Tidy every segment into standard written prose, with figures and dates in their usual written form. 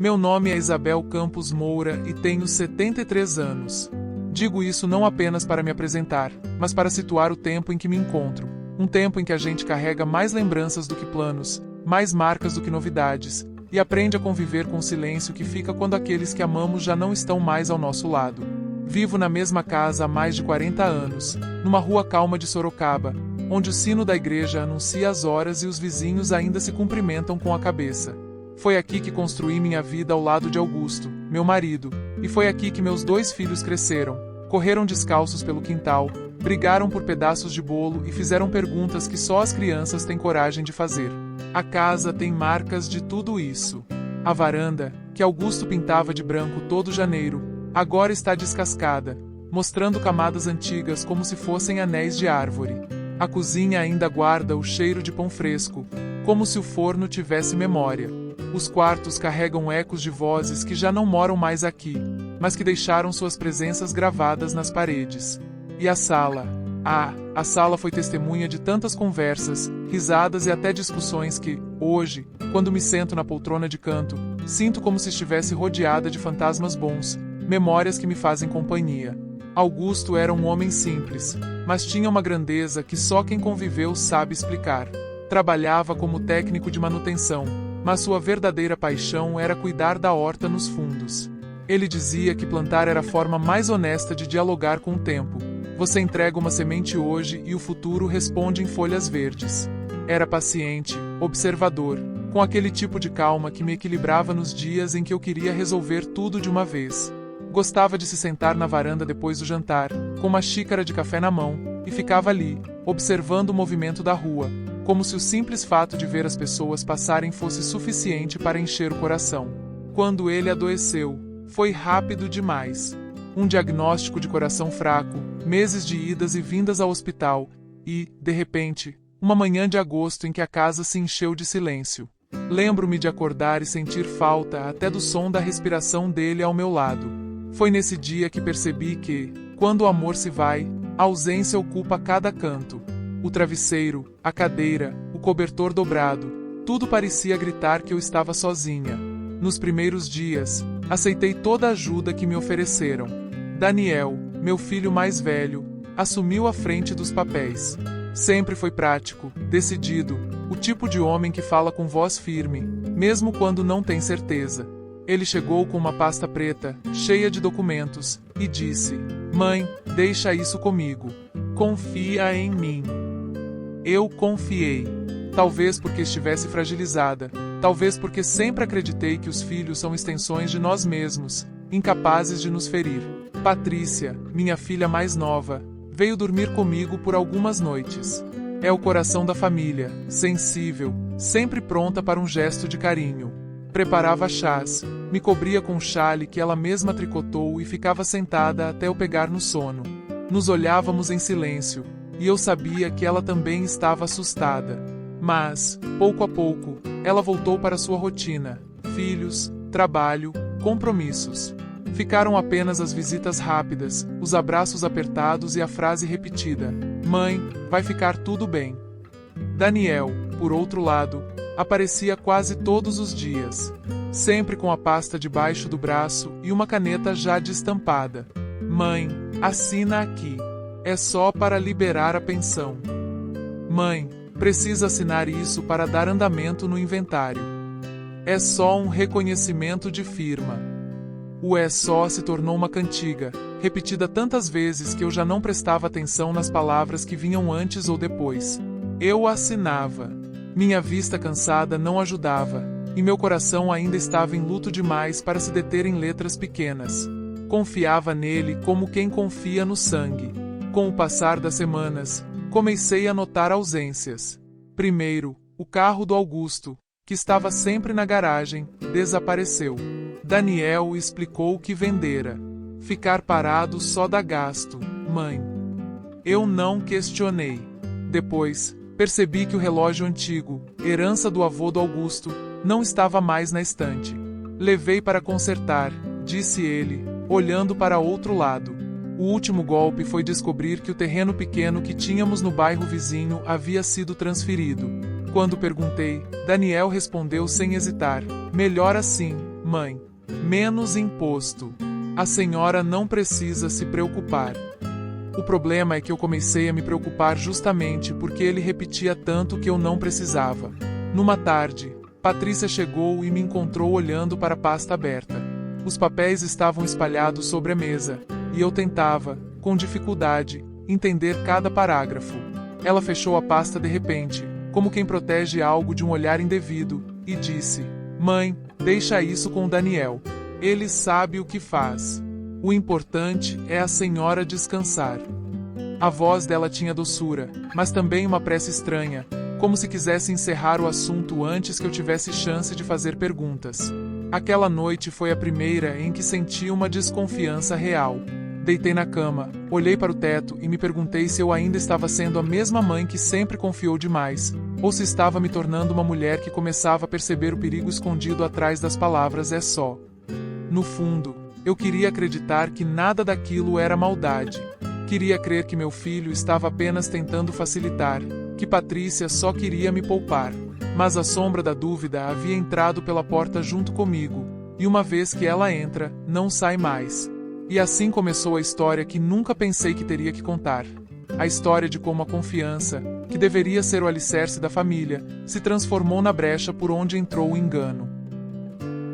Meu nome é Isabel Campos Moura e tenho 73 anos. Digo isso não apenas para me apresentar, mas para situar o tempo em que me encontro. Um tempo em que a gente carrega mais lembranças do que planos, mais marcas do que novidades, e aprende a conviver com o silêncio que fica quando aqueles que amamos já não estão mais ao nosso lado. Vivo na mesma casa há mais de 40 anos, numa rua calma de Sorocaba, onde o sino da igreja anuncia as horas e os vizinhos ainda se cumprimentam com a cabeça. Foi aqui que construí minha vida ao lado de Augusto, meu marido, e foi aqui que meus 2 filhos cresceram, correram descalços pelo quintal, brigaram por pedaços de bolo e fizeram perguntas que só as crianças têm coragem de fazer. A casa tem marcas de tudo isso. A varanda, que Augusto pintava de branco todo janeiro, agora está descascada, mostrando camadas antigas como se fossem anéis de árvore. A cozinha ainda guarda o cheiro de pão fresco, como se o forno tivesse memória. Os quartos carregam ecos de vozes que já não moram mais aqui, mas que deixaram suas presenças gravadas nas paredes. E a sala? A sala foi testemunha de tantas conversas, risadas e até discussões que, hoje, quando me sento na poltrona de canto, sinto como se estivesse rodeada de fantasmas bons, memórias que me fazem companhia. Augusto era um homem simples, mas tinha uma grandeza que só quem conviveu sabe explicar. Trabalhava como técnico de manutenção, mas sua verdadeira paixão era cuidar da horta nos fundos. Ele dizia que plantar era a forma mais honesta de dialogar com o tempo. Você entrega uma semente hoje e o futuro responde em folhas verdes. Era paciente, observador, com aquele tipo de calma que me equilibrava nos dias em que eu queria resolver tudo de uma vez. Gostava de se sentar na varanda depois do jantar, com uma xícara de café na mão, e ficava ali, observando o movimento da rua, como se o simples fato de ver as pessoas passarem fosse suficiente para encher o coração. Quando ele adoeceu, foi rápido demais. Um diagnóstico de coração fraco, meses de idas e vindas ao hospital, e, de repente, uma manhã de agosto em que a casa se encheu de silêncio. Lembro-me de acordar e sentir falta até do som da respiração dele ao meu lado. Foi nesse dia que percebi que, quando o amor se vai, a ausência ocupa cada canto. O travesseiro, a cadeira, o cobertor dobrado, tudo parecia gritar que eu estava sozinha. Nos primeiros dias, aceitei toda a ajuda que me ofereceram. Daniel, meu filho mais velho, assumiu a frente dos papéis. Sempre foi prático, decidido, o tipo de homem que fala com voz firme, mesmo quando não tem certeza. Ele chegou com uma pasta preta, cheia de documentos, e disse: "Mãe, deixa isso comigo. Confia em mim." Eu confiei. Talvez porque estivesse fragilizada, talvez porque sempre acreditei que os filhos são extensões de nós mesmos, incapazes de nos ferir. Patrícia, minha filha mais nova, veio dormir comigo por algumas noites. É o coração da família, sensível, sempre pronta para um gesto de carinho. Preparava chás, me cobria com um chale que ela mesma tricotou e ficava sentada até eu pegar no sono. Nos olhávamos em silêncio, e eu sabia que ela também estava assustada. Mas, pouco a pouco, ela voltou para sua rotina: filhos, trabalho, compromissos. Ficaram apenas as visitas rápidas, os abraços apertados e a frase repetida: "Mãe, vai ficar tudo bem." Daniel, por outro lado, aparecia quase todos os dias, sempre com a pasta debaixo do braço e uma caneta já destampada. "Mãe, assina aqui. É só para liberar a pensão." "Mãe, precisa assinar isso para dar andamento no inventário." É só um reconhecimento de firma. O "é só" se tornou uma cantiga, repetida tantas vezes que eu já não prestava atenção nas palavras que vinham antes ou depois. Eu assinava. Minha vista cansada não ajudava, e meu coração ainda estava em luto demais para se deter em letras pequenas. Confiava nele como quem confia no sangue. Com o passar das semanas, comecei a notar ausências. Primeiro, o carro do Augusto, que estava sempre na garagem, desapareceu. Daniel explicou que vendera. Ficar parado só dá gasto, mãe. Eu não questionei. Depois, percebi que o relógio antigo, herança do avô do Augusto, não estava mais na estante. Levei para consertar, disse ele, olhando para outro lado. O último golpe foi descobrir que o terreno pequeno que tínhamos no bairro vizinho havia sido transferido. Quando perguntei, Daniel respondeu sem hesitar: "Melhor assim, mãe. Menos imposto. A senhora não precisa se preocupar. O problema é que eu comecei a me preocupar justamente porque ele repetia tanto que eu não precisava. Numa tarde, Patrícia chegou e me encontrou olhando para a pasta aberta. Os papéis estavam espalhados sobre a mesa, e eu tentava, com dificuldade, entender cada parágrafo. Ela fechou a pasta de repente, como quem protege algo de um olhar indevido, e disse: Mãe, deixa isso com o Daniel. Ele sabe o que faz. O importante é a senhora descansar. A voz dela tinha doçura, mas também uma pressa estranha, como se quisesse encerrar o assunto antes que eu tivesse chance de fazer perguntas. Aquela noite foi a primeira em que senti uma desconfiança real. Deitei na cama, olhei para o teto e me perguntei se eu ainda estava sendo a mesma mãe que sempre confiou demais, ou se estava me tornando uma mulher que começava a perceber o perigo escondido atrás das palavras "é só". No fundo, eu queria acreditar que nada daquilo era maldade. Queria crer que meu filho estava apenas tentando facilitar, que Patrícia só queria me poupar. Mas a sombra da dúvida havia entrado pela porta junto comigo, e uma vez que ela entra, não sai mais. E assim começou a história que nunca pensei que teria que contar. A história de como a confiança, que deveria ser o alicerce da família, se transformou na brecha por onde entrou o engano.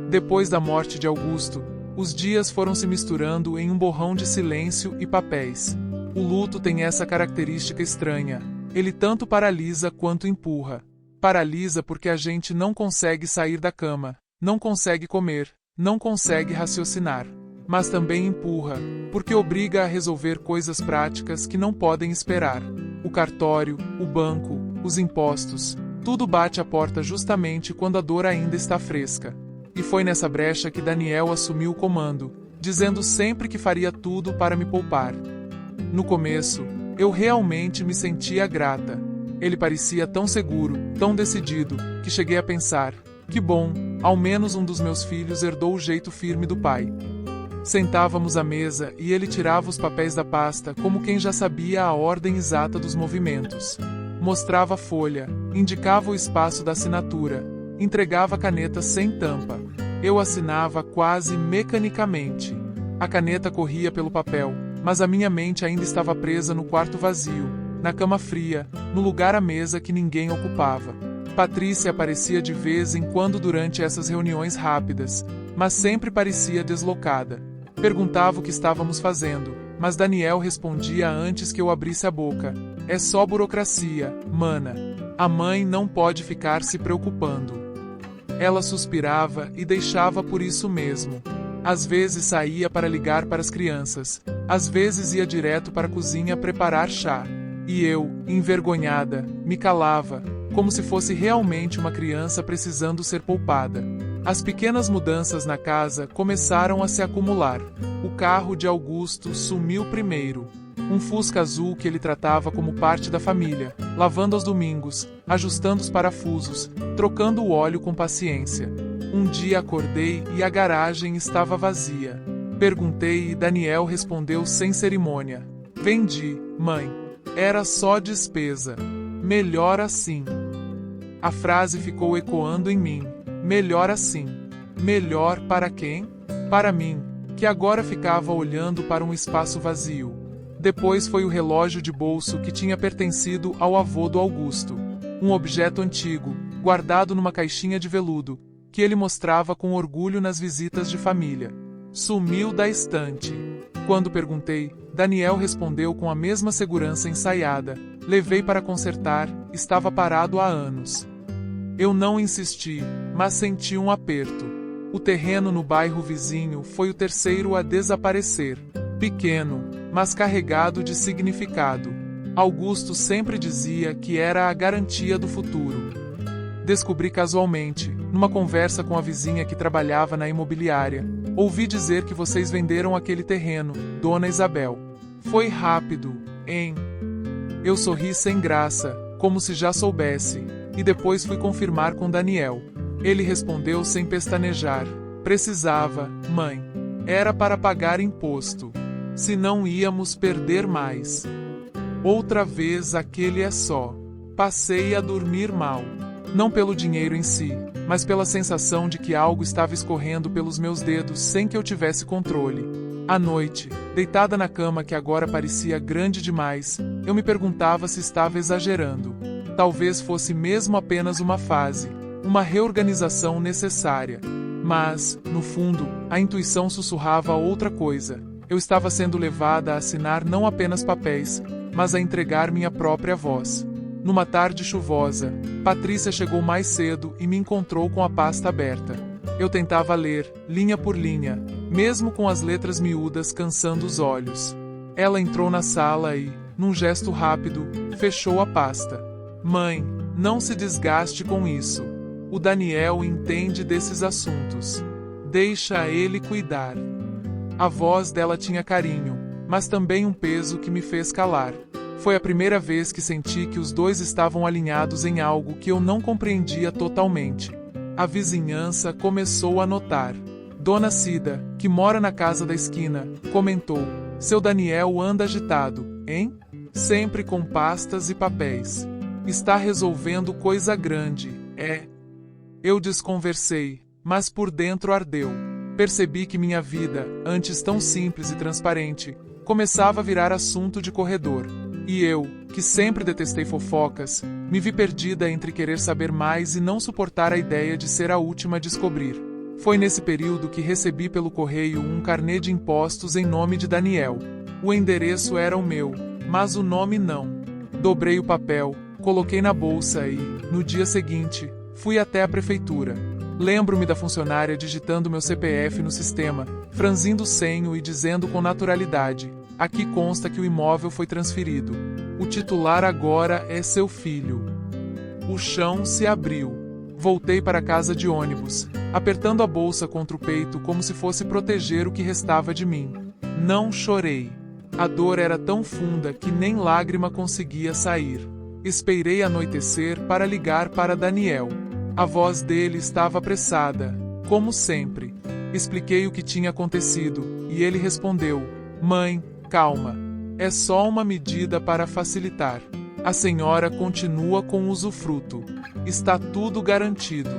Depois da morte de Augusto, os dias foram se misturando em um borrão de silêncio e papéis. O luto tem essa característica estranha. Ele tanto paralisa quanto empurra. Paralisa porque a gente não consegue sair da cama, não consegue comer, não consegue raciocinar. Mas também empurra, porque obriga a resolver coisas práticas que não podem esperar. O cartório, o banco, os impostos, tudo bate à porta justamente quando a dor ainda está fresca. E foi nessa brecha que Daniel assumiu o comando, dizendo sempre que faria tudo para me poupar. No começo, eu realmente me sentia grata. Ele parecia tão seguro, tão decidido, que cheguei a pensar: que bom, ao menos um dos meus filhos herdou o jeito firme do pai. Sentávamos à mesa e ele tirava os papéis da pasta como quem já sabia a ordem exata dos movimentos. Mostrava a folha, indicava o espaço da assinatura, entregava a caneta sem tampa. Eu assinava quase mecanicamente. A caneta corria pelo papel, mas a minha mente ainda estava presa no quarto vazio, na cama fria, no lugar à mesa que ninguém ocupava. Patrícia aparecia de vez em quando durante essas reuniões rápidas, mas sempre parecia deslocada. Perguntava o que estávamos fazendo, mas Daniel respondia antes que eu abrisse a boca: é só burocracia, mana. A mãe não pode ficar se preocupando. Ela suspirava e deixava por isso mesmo. Às vezes saía para ligar para as crianças, às vezes ia direto para a cozinha preparar chá. E eu, envergonhada, me calava, como se fosse realmente uma criança precisando ser poupada. As pequenas mudanças na casa começaram a se acumular. O carro de Augusto sumiu primeiro. Um Fusca azul que ele tratava como parte da família, lavando aos domingos, ajustando os parafusos, trocando o óleo com paciência. Um dia acordei e a garagem estava vazia. Perguntei e Daniel respondeu sem cerimônia: vendi, mãe. Era só despesa. Melhor assim. A frase ficou ecoando em mim. Melhor assim. Melhor para quem? Para mim, que agora ficava olhando para um espaço vazio. Depois foi o relógio de bolso que tinha pertencido ao avô do Augusto. Um objeto antigo, guardado numa caixinha de veludo, que ele mostrava com orgulho nas visitas de família. Sumiu da estante. Quando perguntei, Daniel respondeu com a mesma segurança ensaiada: levei para consertar, estava parado há anos. Eu não insisti, mas senti um aperto. O terreno no bairro vizinho foi o terceiro a desaparecer. Pequeno, mas carregado de significado. Augusto sempre dizia que era a garantia do futuro. Descobri casualmente, numa conversa com a vizinha que trabalhava na imobiliária. Ouvi dizer que vocês venderam aquele terreno, Dona Isabel. Foi rápido, hein? Eu sorri sem graça, como se já soubesse, e depois fui confirmar com Daniel. Ele respondeu sem pestanejar: precisava, mãe. Era para pagar imposto. Senão íamos perder mais. Outra vez aquele é só. Passei a dormir mal. Não pelo dinheiro em si, mas pela sensação de que algo estava escorrendo pelos meus dedos sem que eu tivesse controle. À noite, deitada na cama que agora parecia grande demais, eu me perguntava se estava exagerando. Talvez fosse mesmo apenas uma fase, uma reorganização necessária. Mas, no fundo, a intuição sussurrava outra coisa. Eu estava sendo levada a assinar não apenas papéis, mas a entregar minha própria voz. Numa tarde chuvosa, Patrícia chegou mais cedo e me encontrou com a pasta aberta. Eu tentava ler, linha por linha, mesmo com as letras miúdas cansando os olhos. Ela entrou na sala e, num gesto rápido, fechou a pasta. Mãe, não se desgaste com isso. O Daniel entende desses assuntos. Deixa ele cuidar. A voz dela tinha carinho, mas também um peso que me fez calar. Foi a primeira vez que senti que os dois estavam alinhados em algo que eu não compreendia totalmente. A vizinhança começou a notar. Dona Cida, que mora na casa da esquina, comentou: seu Daniel anda agitado, hein? Sempre com pastas e papéis. Está resolvendo coisa grande, é? Eu desconversei, mas por dentro ardeu. Percebi que minha vida, antes tão simples e transparente, começava a virar assunto de corredor. E eu, que sempre detestei fofocas, me vi perdida entre querer saber mais e não suportar a ideia de ser a última a descobrir. Foi nesse período que recebi pelo correio um carnê de impostos em nome de Daniel. O endereço era o meu, mas o nome não. Dobrei o papel, coloquei na bolsa e, no dia seguinte, fui até a prefeitura. Lembro-me da funcionária digitando meu CPF no sistema, franzindo o senho e dizendo com naturalidade: aqui consta que o imóvel foi transferido. O titular agora é seu filho. O chão se abriu. Voltei para a casa de ônibus, apertando a bolsa contra o peito como se fosse proteger o que restava de mim. Não chorei. A dor era tão funda que nem lágrima conseguia sair. Esperei anoitecer para ligar para Daniel. A voz dele estava apressada, como sempre. Expliquei o que tinha acontecido, e ele respondeu: mãe, calma. É só uma medida para facilitar. A senhora continua com usufruto. Está tudo garantido.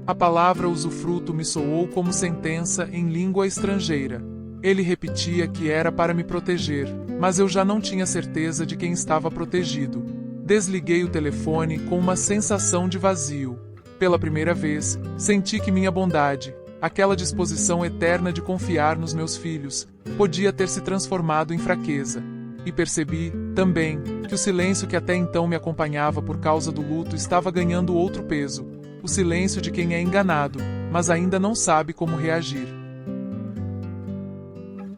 A palavra usufruto me soou como sentença em língua estrangeira. Ele repetia que era para me proteger, mas eu já não tinha certeza de quem estava protegido. Desliguei o telefone com uma sensação de vazio. Pela primeira vez, senti que minha bondade, aquela disposição eterna de confiar nos meus filhos, podia ter se transformado em fraqueza. E percebi, também, que o silêncio que até então me acompanhava por causa do luto estava ganhando outro peso. O silêncio de quem é enganado, mas ainda não sabe como reagir.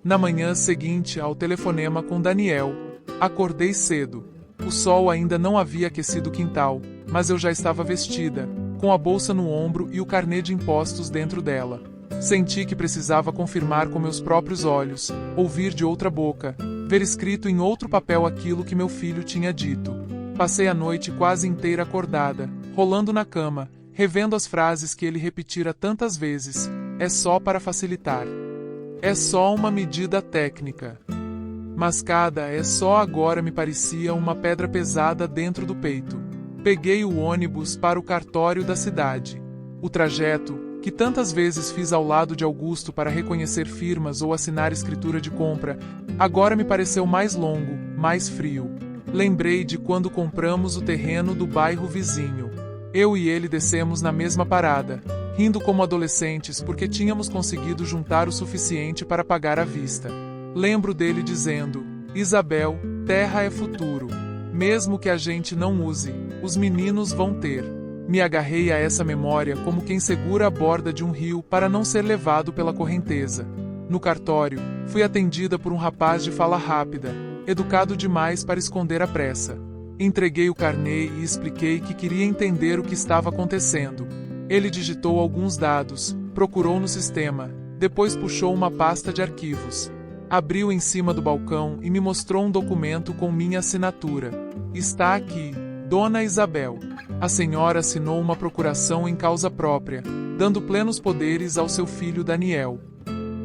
Na manhã seguinte ao telefonema com Daniel, acordei cedo. O sol ainda não havia aquecido o quintal, mas eu já estava vestida, com a bolsa no ombro e o carnê de impostos dentro dela. Senti que precisava confirmar com meus próprios olhos, ouvir de outra boca, ver escrito em outro papel aquilo que meu filho tinha dito. Passei a noite quase inteira acordada, rolando na cama, revendo as frases que ele repetira tantas vezes: é só para facilitar. É só uma medida técnica. Mas cada é só agora me parecia uma pedra pesada dentro do peito. Peguei o ônibus para o cartório da cidade. O trajeto, que tantas vezes fiz ao lado de Augusto para reconhecer firmas ou assinar escritura de compra, agora me pareceu mais longo, mais frio. Lembrei de quando compramos o terreno do bairro vizinho. Eu e ele descemos na mesma parada, rindo como adolescentes porque tínhamos conseguido juntar o suficiente para pagar à vista. Lembro dele dizendo: Isabel, terra é futuro. Mesmo que a gente não use, os meninos vão ter. Me agarrei a essa memória como quem segura a borda de um rio para não ser levado pela correnteza. No cartório, fui atendida por um rapaz de fala rápida, educado demais para esconder a pressa. Entreguei o carnê e expliquei que queria entender o que estava acontecendo. Ele digitou alguns dados, procurou no sistema, depois puxou uma pasta de arquivos. Abriu em cima do balcão e me mostrou um documento com minha assinatura. Está aqui, Dona Isabel. A senhora assinou uma procuração em causa própria, dando plenos poderes ao seu filho Daniel.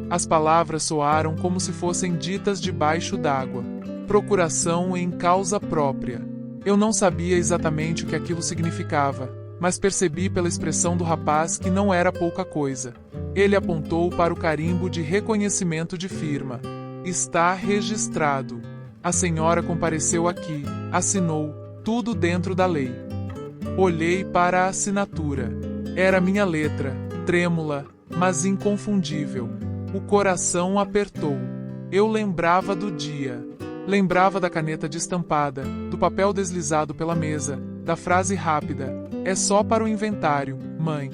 As palavras soaram como se fossem ditas debaixo d'água. Procuração em causa própria. Eu não sabia exatamente o que aquilo significava, mas percebi pela expressão do rapaz que não era pouca coisa. Ele apontou para o carimbo de reconhecimento de firma. Está registrado. A senhora compareceu aqui, assinou, tudo dentro da lei. Olhei para a assinatura. Era minha letra, trêmula, mas inconfundível. O coração apertou. Eu lembrava do dia. Lembrava da caneta destampada, do papel deslizado pela mesa, da frase rápida: é só para o inventário, mãe.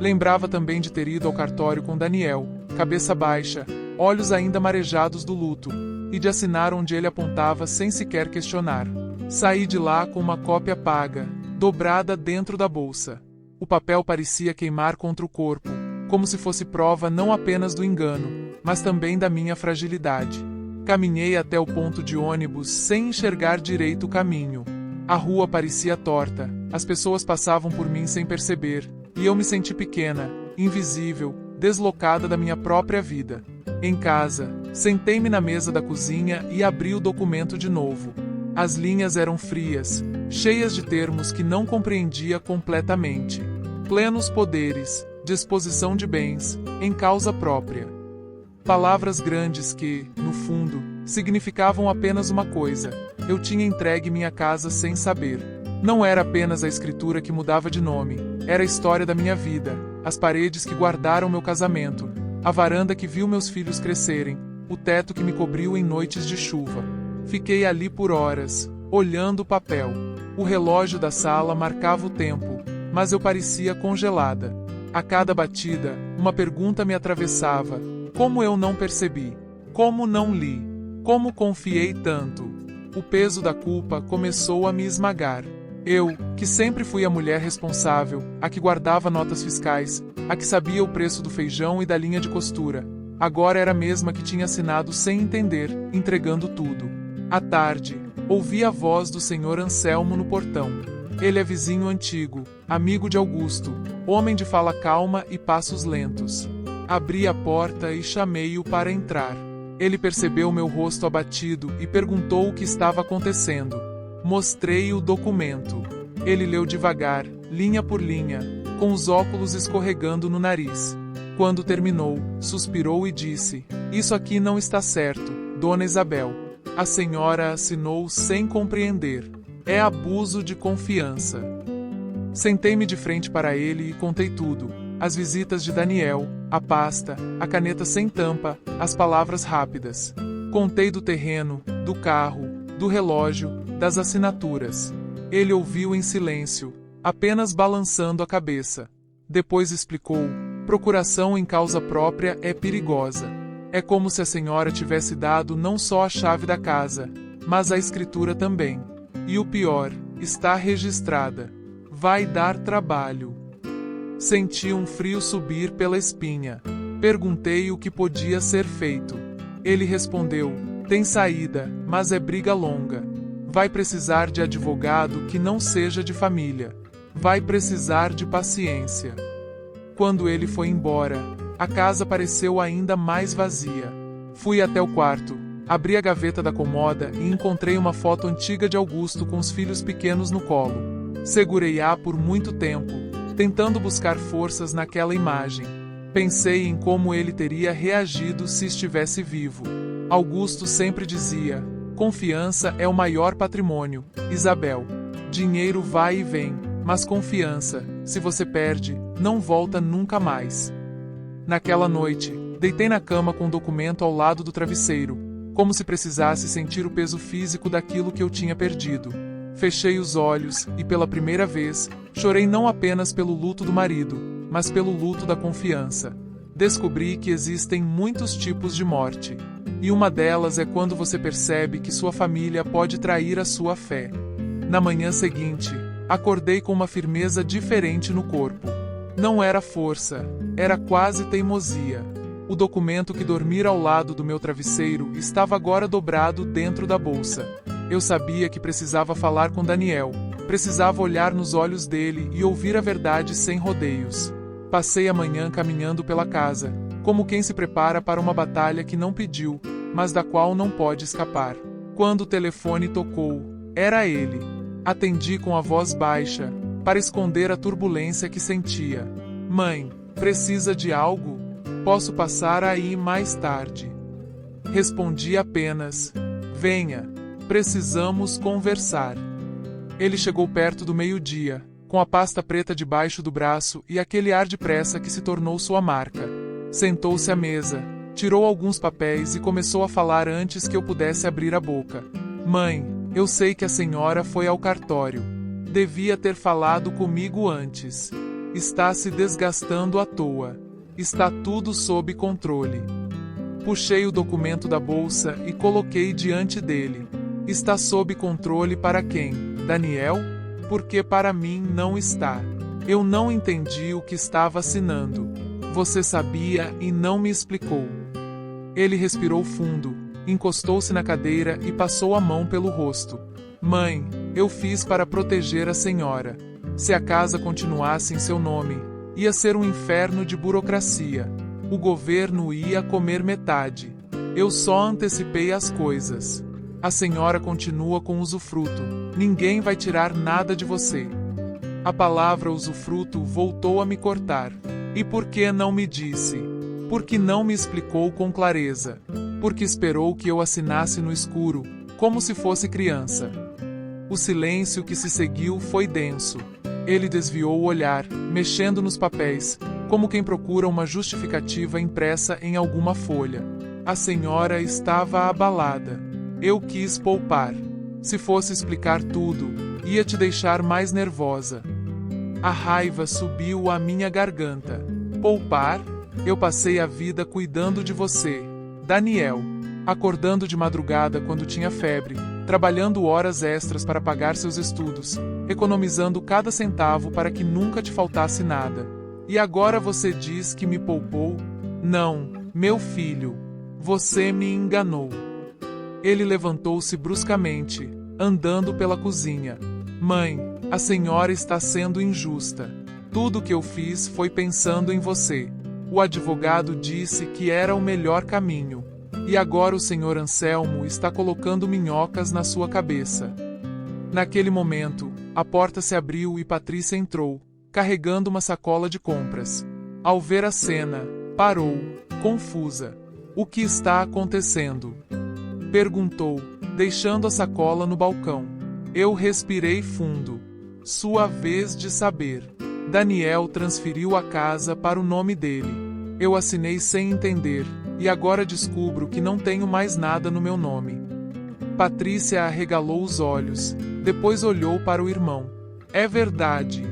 Lembrava também de ter ido ao cartório com Daniel, cabeça baixa, olhos ainda marejados do luto, e de assinar onde ele apontava sem sequer questionar. Saí de lá com uma cópia paga, dobrada dentro da bolsa. O papel parecia queimar contra o corpo, como se fosse prova não apenas do engano, mas também da minha fragilidade. Caminhei até o ponto de ônibus sem enxergar direito o caminho. A rua parecia torta, as pessoas passavam por mim sem perceber, e eu me senti pequena, invisível, deslocada da minha própria vida. Em casa, sentei-me na mesa da cozinha e abri o documento de novo. As linhas eram frias, cheias de termos que não compreendia completamente. Plenos poderes, disposição de bens, em causa própria. Palavras grandes que, no fundo, significavam apenas uma coisa: eu tinha entregue minha casa sem saber. Não era apenas a escritura que mudava de nome, era a história da minha vida, as paredes que guardaram meu casamento, a varanda que viu meus filhos crescerem, o teto que me cobriu em noites de chuva. Fiquei ali por horas, olhando o papel. O relógio da sala marcava o tempo, mas eu parecia congelada. A cada batida, uma pergunta me atravessava. Como eu não percebi? Como não li? Como confiei tanto? O peso da culpa começou a me esmagar. Eu, que sempre fui a mulher responsável, a que guardava notas fiscais, a que sabia o preço do feijão e da linha de costura, agora era a mesma que tinha assinado sem entender, entregando tudo. À tarde, ouvi a voz do senhor Anselmo no portão. Ele é vizinho antigo, amigo de Augusto, homem de fala calma e passos lentos. Abri a porta e chamei-o para entrar. Ele percebeu meu rosto abatido e perguntou o que estava acontecendo. Mostrei o documento. Ele leu devagar, linha por linha, com os óculos escorregando no nariz. Quando terminou, suspirou e disse: "Isso aqui não está certo, Dona Isabel." A senhora assinou sem compreender. É abuso de confiança. Sentei-me de frente para ele e contei tudo. As visitas de Daniel, a pasta, a caneta sem tampa, as palavras rápidas. Contei do terreno, do carro, do relógio, das assinaturas. Ele ouviu em silêncio, apenas balançando a cabeça. Depois explicou: procuração em causa própria é perigosa. É como se a senhora tivesse dado não só a chave da casa, mas a escritura também. E o pior, está registrada. Vai dar trabalho. Senti um frio subir pela espinha. Perguntei o que podia ser feito. Ele respondeu: tem saída, mas é briga longa. Vai precisar de advogado que não seja de família. Vai precisar de paciência. Quando ele foi embora, a casa pareceu ainda mais vazia. Fui até o quarto, abri a gaveta da comoda e encontrei uma foto antiga de Augusto com os filhos pequenos no colo. Segurei-a por muito tempo, tentando buscar forças naquela imagem. Pensei em como ele teria reagido se estivesse vivo. Augusto sempre dizia: confiança é o maior patrimônio, Isabel. Dinheiro vai e vem, mas confiança, se você perde, não volta nunca mais. Naquela noite, deitei na cama com o documento ao lado do travesseiro, como se precisasse sentir o peso físico daquilo que eu tinha perdido. Fechei os olhos e, pela primeira vez, chorei não apenas pelo luto do marido, mas pelo luto da confiança. Descobri que existem muitos tipos de morte. E uma delas é quando você percebe que sua família pode trair a sua fé. Na manhã seguinte, acordei com uma firmeza diferente no corpo. Não era força, era quase teimosia. O documento que dormira ao lado do meu travesseiro estava agora dobrado dentro da bolsa. Eu sabia que precisava falar com Daniel, precisava olhar nos olhos dele e ouvir a verdade sem rodeios. Passei a manhã caminhando pela casa, como quem se prepara para uma batalha que não pediu, mas da qual não pode escapar. Quando o telefone tocou, era ele. Atendi com a voz baixa: para esconder a turbulência que sentia. Mãe, precisa de algo? Posso passar aí mais tarde. Respondi apenas: venha, precisamos conversar. Ele chegou perto do meio-dia, com a pasta preta debaixo do braço e aquele ar de pressa que se tornou sua marca. Sentou-se à mesa, tirou alguns papéis e começou a falar antes que eu pudesse abrir a boca. Mãe, eu sei que a senhora foi ao cartório. Devia ter falado comigo antes. Está se desgastando à toa. Está tudo sob controle. Puxei o documento da bolsa e coloquei diante dele. Está sob controle para quem? Daniel? Porque para mim não está. Eu não entendi o que estava assinando. Você sabia e não me explicou. Ele respirou fundo, encostou-se na cadeira e passou a mão pelo rosto. Mãe, eu fiz para proteger a senhora. Se a casa continuasse em seu nome, ia ser um inferno de burocracia. O governo ia comer metade. Eu só antecipei as coisas. A senhora continua com usufruto. Ninguém vai tirar nada de você. A palavra usufruto voltou a me cortar. E por que não me disse? Porque não me explicou com clareza. Porque esperou que eu assinasse no escuro, como se fosse criança. O silêncio que se seguiu foi denso. Ele desviou o olhar, mexendo nos papéis, como quem procura uma justificativa impressa em alguma folha. A senhora estava abalada. Eu quis poupar. Se fosse explicar tudo, ia te deixar mais nervosa. A raiva subiu à minha garganta. Poupar? Eu passei a vida cuidando de você, Daniel. Acordando de madrugada quando tinha febre, trabalhando horas extras para pagar seus estudos, economizando cada centavo para que nunca te faltasse nada. E agora você diz que me poupou? Não, meu filho. Você me enganou. Ele levantou-se bruscamente, andando pela cozinha. Mãe, a senhora está sendo injusta. Tudo que eu fiz foi pensando em você. O advogado disse que era o melhor caminho. E agora o senhor Anselmo está colocando minhocas na sua cabeça. Naquele momento, a porta se abriu e Patrícia entrou, carregando uma sacola de compras. Ao ver a cena, parou, confusa. O que está acontecendo? Perguntou, deixando a sacola no balcão. Eu respirei fundo. Sua vez de saber. Daniel transferiu a casa para o nome dele. Eu assinei sem entender, e agora descubro que não tenho mais nada no meu nome. Patrícia arregalou os olhos, depois olhou para o irmão. É verdade.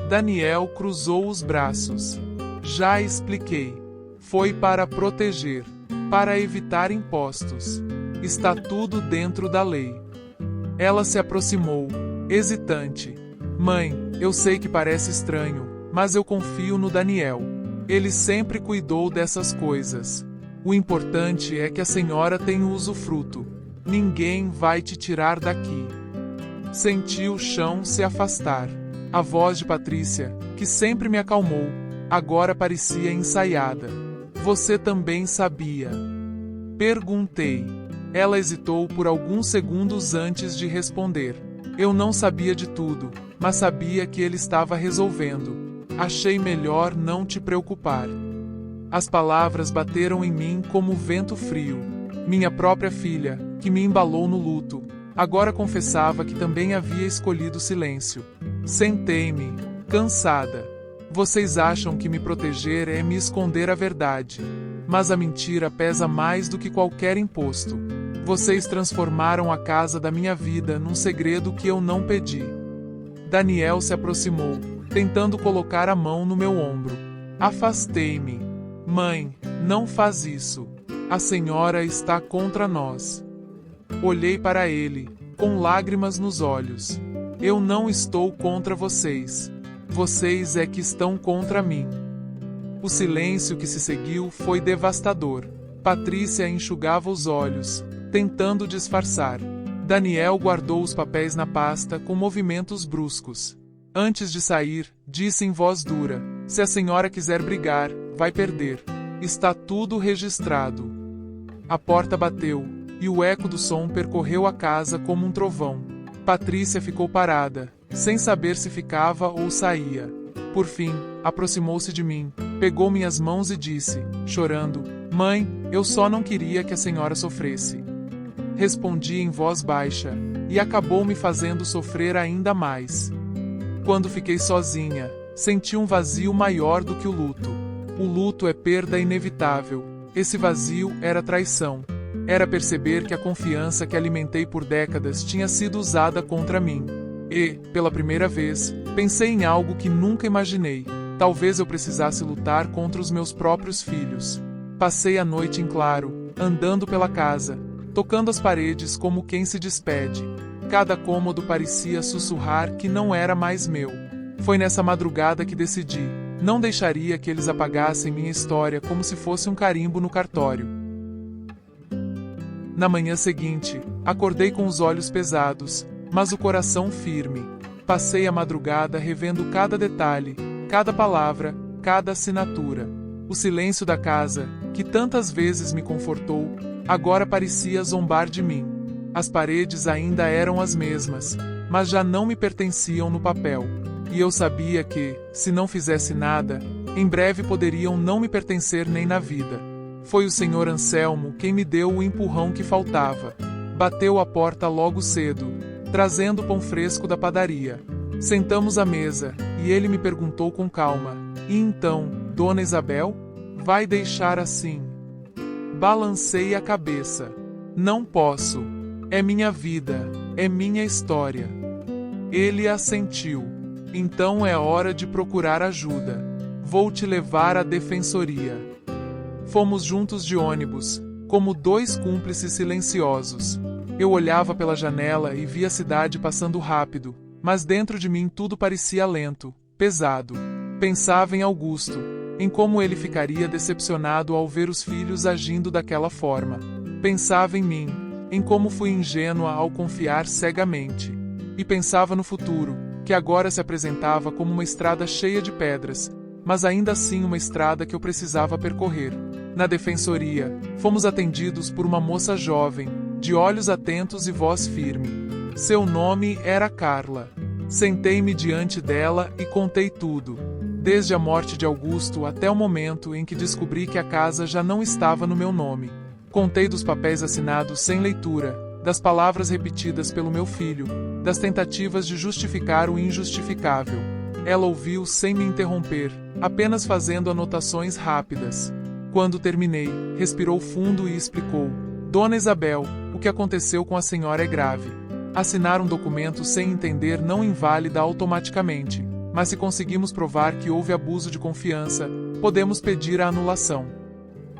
Daniel cruzou os braços. Já expliquei. Foi para proteger, para evitar impostos. Está tudo dentro da lei. Ela se aproximou, hesitante. Mãe, eu sei que parece estranho, mas eu confio no Daniel. Ele sempre cuidou dessas coisas. O importante é que a senhora tem o usufruto. Ninguém vai te tirar daqui. Senti o chão se afastar. A voz de Patrícia, que sempre me acalmou, agora parecia ensaiada. Você também sabia? Perguntei. Ela hesitou por alguns segundos antes de responder. Eu não sabia de tudo, mas sabia que ele estava resolvendo. Achei melhor não te preocupar. As palavras bateram em mim como vento frio. Minha própria filha, que me embalou no luto, agora confessava que também havia escolhido o silêncio. Sentei-me, cansada. Vocês acham que me proteger é me esconder a verdade. Mas a mentira pesa mais do que qualquer imposto. Vocês transformaram a casa da minha vida num segredo que eu não pedi. Daniel se aproximou, tentando colocar a mão no meu ombro. Afastei-me. Mãe, não faz isso. A senhora está contra nós. Olhei para ele, com lágrimas nos olhos. Eu não estou contra vocês. Vocês é que estão contra mim. O silêncio que se seguiu foi devastador. Patrícia enxugava os olhos, tentando disfarçar. Daniel guardou os papéis na pasta com movimentos bruscos. Antes de sair, disse em voz dura: se a senhora quiser brigar, vai perder. Está tudo registrado. A porta bateu, e o eco do som percorreu a casa como um trovão. Patrícia ficou parada, sem saber se ficava ou saía. Por fim, aproximou-se de mim, pegou minhas mãos e disse, chorando, Mãe, eu só não queria que a senhora sofresse. Respondi em voz baixa, e acabou me fazendo sofrer ainda mais. Quando fiquei sozinha, senti um vazio maior do que o luto. O luto é perda inevitável. Esse vazio era traição. Era perceber que a confiança que alimentei por décadas tinha sido usada contra mim. E, pela primeira vez, pensei em algo que nunca imaginei. Talvez eu precisasse lutar contra os meus próprios filhos. Passei a noite em claro, andando pela casa, tocando as paredes como quem se despede. Cada cômodo parecia sussurrar que não era mais meu. Foi nessa madrugada que decidi, não deixaria que eles apagassem minha história como se fosse um carimbo no cartório. Na manhã seguinte, acordei com os olhos pesados, mas o coração firme. Passei a madrugada revendo cada detalhe, cada palavra, cada assinatura. O silêncio da casa, que tantas vezes me confortou, agora parecia zombar de mim. As paredes ainda eram as mesmas, mas já não me pertenciam no papel. E eu sabia que, se não fizesse nada, em breve poderiam não me pertencer nem na vida. Foi o Sr. Anselmo quem me deu o empurrão que faltava. Bateu a porta logo cedo, trazendo pão fresco da padaria. Sentamos à mesa, e ele me perguntou com calma, e então, Dona Isabel? Vai deixar assim? Balancei a cabeça. Não posso. É minha vida, é minha história. Ele assentiu. Então é hora de procurar ajuda. Vou te levar à defensoria. Fomos juntos de ônibus, como dois cúmplices silenciosos. Eu olhava pela janela e via a cidade passando rápido, mas dentro de mim tudo parecia lento, pesado. Pensava em Augusto, em como ele ficaria decepcionado ao ver os filhos agindo daquela forma. Pensava em mim, em como fui ingênua ao confiar cegamente. E pensava no futuro, que agora se apresentava como uma estrada cheia de pedras, mas ainda assim uma estrada que eu precisava percorrer. Na defensoria, fomos atendidos por uma moça jovem, de olhos atentos e voz firme. Seu nome era Carla. Sentei-me diante dela e contei tudo, desde a morte de Augusto até o momento em que descobri que a casa já não estava no meu nome. Contei dos papéis assinados sem leitura, das palavras repetidas pelo meu filho, das tentativas de justificar o injustificável. Ela ouviu sem me interromper, apenas fazendo anotações rápidas. Quando terminei, respirou fundo e explicou: Dona Isabel, o que aconteceu com a senhora é grave. Assinar um documento sem entender não invalida automaticamente, mas se conseguimos provar que houve abuso de confiança, podemos pedir a anulação.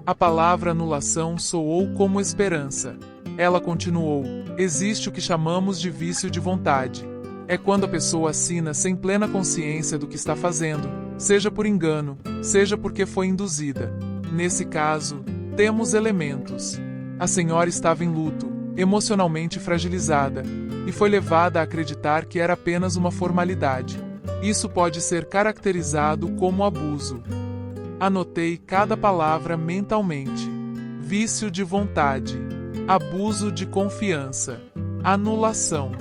A palavra anulação soou como esperança. Ela continuou: existe o que chamamos de vício de vontade. É quando a pessoa assina sem plena consciência do que está fazendo, seja por engano, seja porque foi induzida. Nesse caso, temos elementos. A senhora estava em luto, emocionalmente fragilizada, e foi levada a acreditar que era apenas uma formalidade. Isso pode ser caracterizado como abuso. Anotei cada palavra mentalmente. Vício de vontade, abuso de confiança, anulação.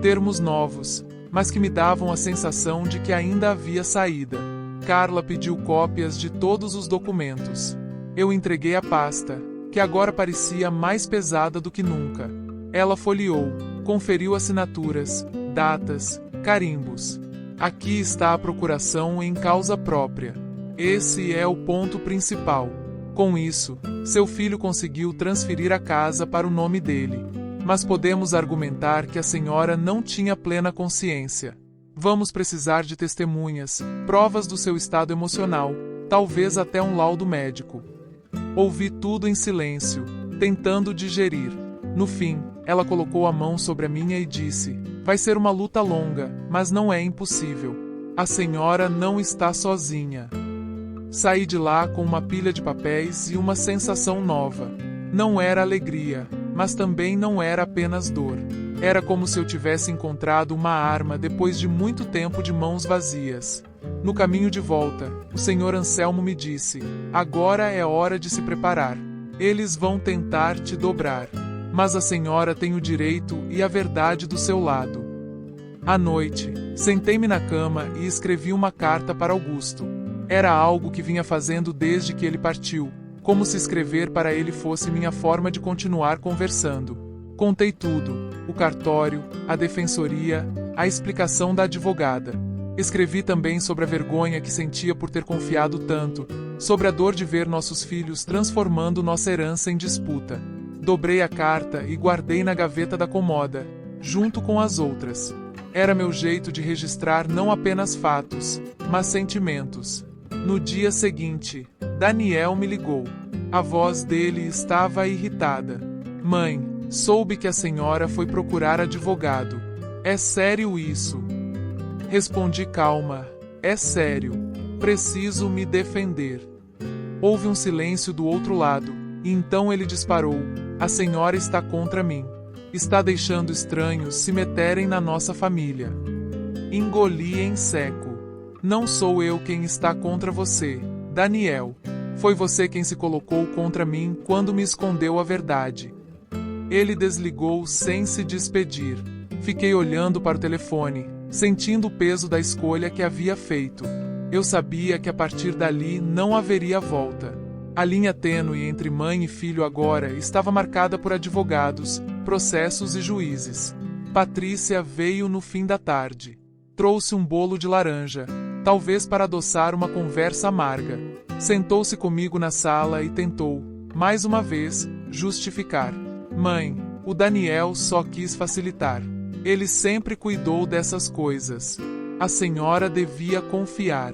Termos novos, mas que me davam a sensação de que ainda havia saída. Carla pediu cópias de todos os documentos. Eu entreguei a pasta, que agora parecia mais pesada do que nunca. Ela folheou, conferiu assinaturas, datas, carimbos. Aqui está a procuração em causa própria. Esse é o ponto principal. Com isso, seu filho conseguiu transferir a casa para o nome dele. Mas podemos argumentar que a senhora não tinha plena consciência. Vamos precisar de testemunhas, provas do seu estado emocional, talvez até um laudo médico. Ouvi tudo em silêncio, tentando digerir. No fim, ela colocou a mão sobre a minha e disse: vai ser uma luta longa, mas não é impossível. A senhora não está sozinha. Saí de lá com uma pilha de papéis e uma sensação nova. Não era alegria, mas também não era apenas dor. Era como se eu tivesse encontrado uma arma depois de muito tempo de mãos vazias. No caminho de volta, o Sr. Anselmo me disse: agora é hora de se preparar. Eles vão tentar te dobrar. Mas a senhora tem o direito e a verdade do seu lado. À noite, sentei-me na cama e escrevi uma carta para Augusto. Era algo que vinha fazendo desde que ele partiu, como se escrever para ele fosse minha forma de continuar conversando. Contei tudo: o cartório, a defensoria, a explicação da advogada. Escrevi também sobre a vergonha que sentia por ter confiado tanto, sobre a dor de ver nossos filhos transformando nossa herança em disputa. Dobrei a carta e guardei na gaveta da comoda, junto com as outras. Era meu jeito de registrar não apenas fatos, mas sentimentos. No dia seguinte, Daniel me ligou. A voz dele estava irritada. Mãe, soube que a senhora foi procurar advogado. É sério isso? Respondi calma. É sério. Preciso me defender. Houve um silêncio do outro lado, e então ele disparou. A senhora está contra mim. Está deixando estranhos se meterem na nossa família. Engoli em seco. Não sou eu quem está contra você, Daniel. Foi você quem se colocou contra mim quando me escondeu a verdade. Ele desligou sem se despedir. Fiquei olhando para o telefone, sentindo o peso da escolha que havia feito. Eu sabia que a partir dali não haveria volta. A linha tênue entre mãe e filho agora estava marcada por advogados, processos e juízes. Patrícia veio no fim da tarde. Trouxe um bolo de laranja, talvez para adoçar uma conversa amarga. Sentou-se comigo na sala e tentou, mais uma vez, justificar. Mãe, o Daniel só quis facilitar. Ele sempre cuidou dessas coisas. A senhora devia confiar.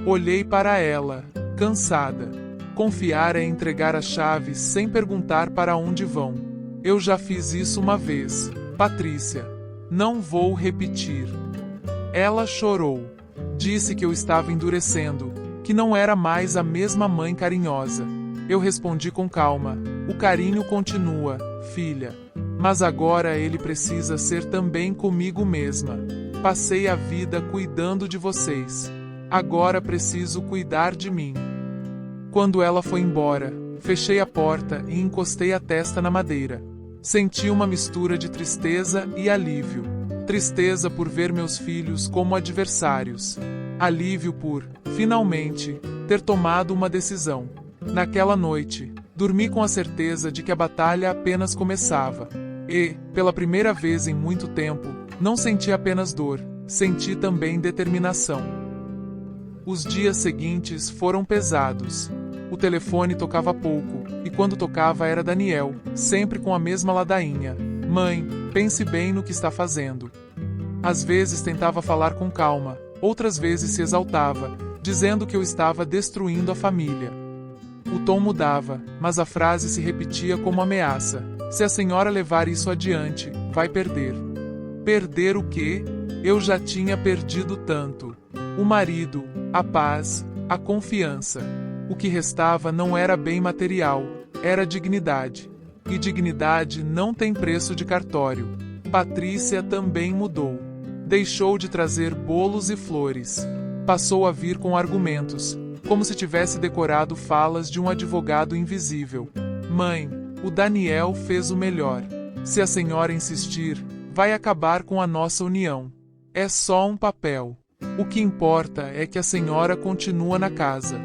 Olhei para ela, cansada. Confiar é entregar as chaves sem perguntar para onde vão. Eu já fiz isso uma vez, Patrícia. Não vou repetir. Ela chorou. Disse que eu estava endurecendo, que não era mais a mesma mãe carinhosa. Eu respondi com calma: o carinho continua, filha. Mas agora ele precisa ser também comigo mesma. Passei a vida cuidando de vocês. Agora preciso cuidar de mim. Quando ela foi embora, fechei a porta e encostei a testa na madeira. Senti uma mistura de tristeza e alívio. Tristeza por ver meus filhos como adversários. Alívio por, finalmente, ter tomado uma decisão. Naquela noite, dormi com a certeza de que a batalha apenas começava. E, pela primeira vez em muito tempo, não senti apenas dor, senti também determinação. Os dias seguintes foram pesados. O telefone tocava pouco, e quando tocava era Daniel, sempre com a mesma ladainha. Mãe, pense bem no que está fazendo. Às vezes tentava falar com calma, outras vezes se exaltava, dizendo que eu estava destruindo a família. O tom mudava, mas a frase se repetia como ameaça. Se a senhora levar isso adiante, vai perder. Perder o quê? Eu já tinha perdido tanto. O marido, a paz, a confiança. O que restava não era bem material, era dignidade. E dignidade não tem preço de cartório. Patrícia também mudou. Deixou de trazer bolos e flores. Passou a vir com argumentos, como se tivesse decorado falas de um advogado invisível. Mãe, o Daniel fez o melhor. Se a senhora insistir, vai acabar com a nossa união. É só um papel. O que importa é que a senhora continua na casa.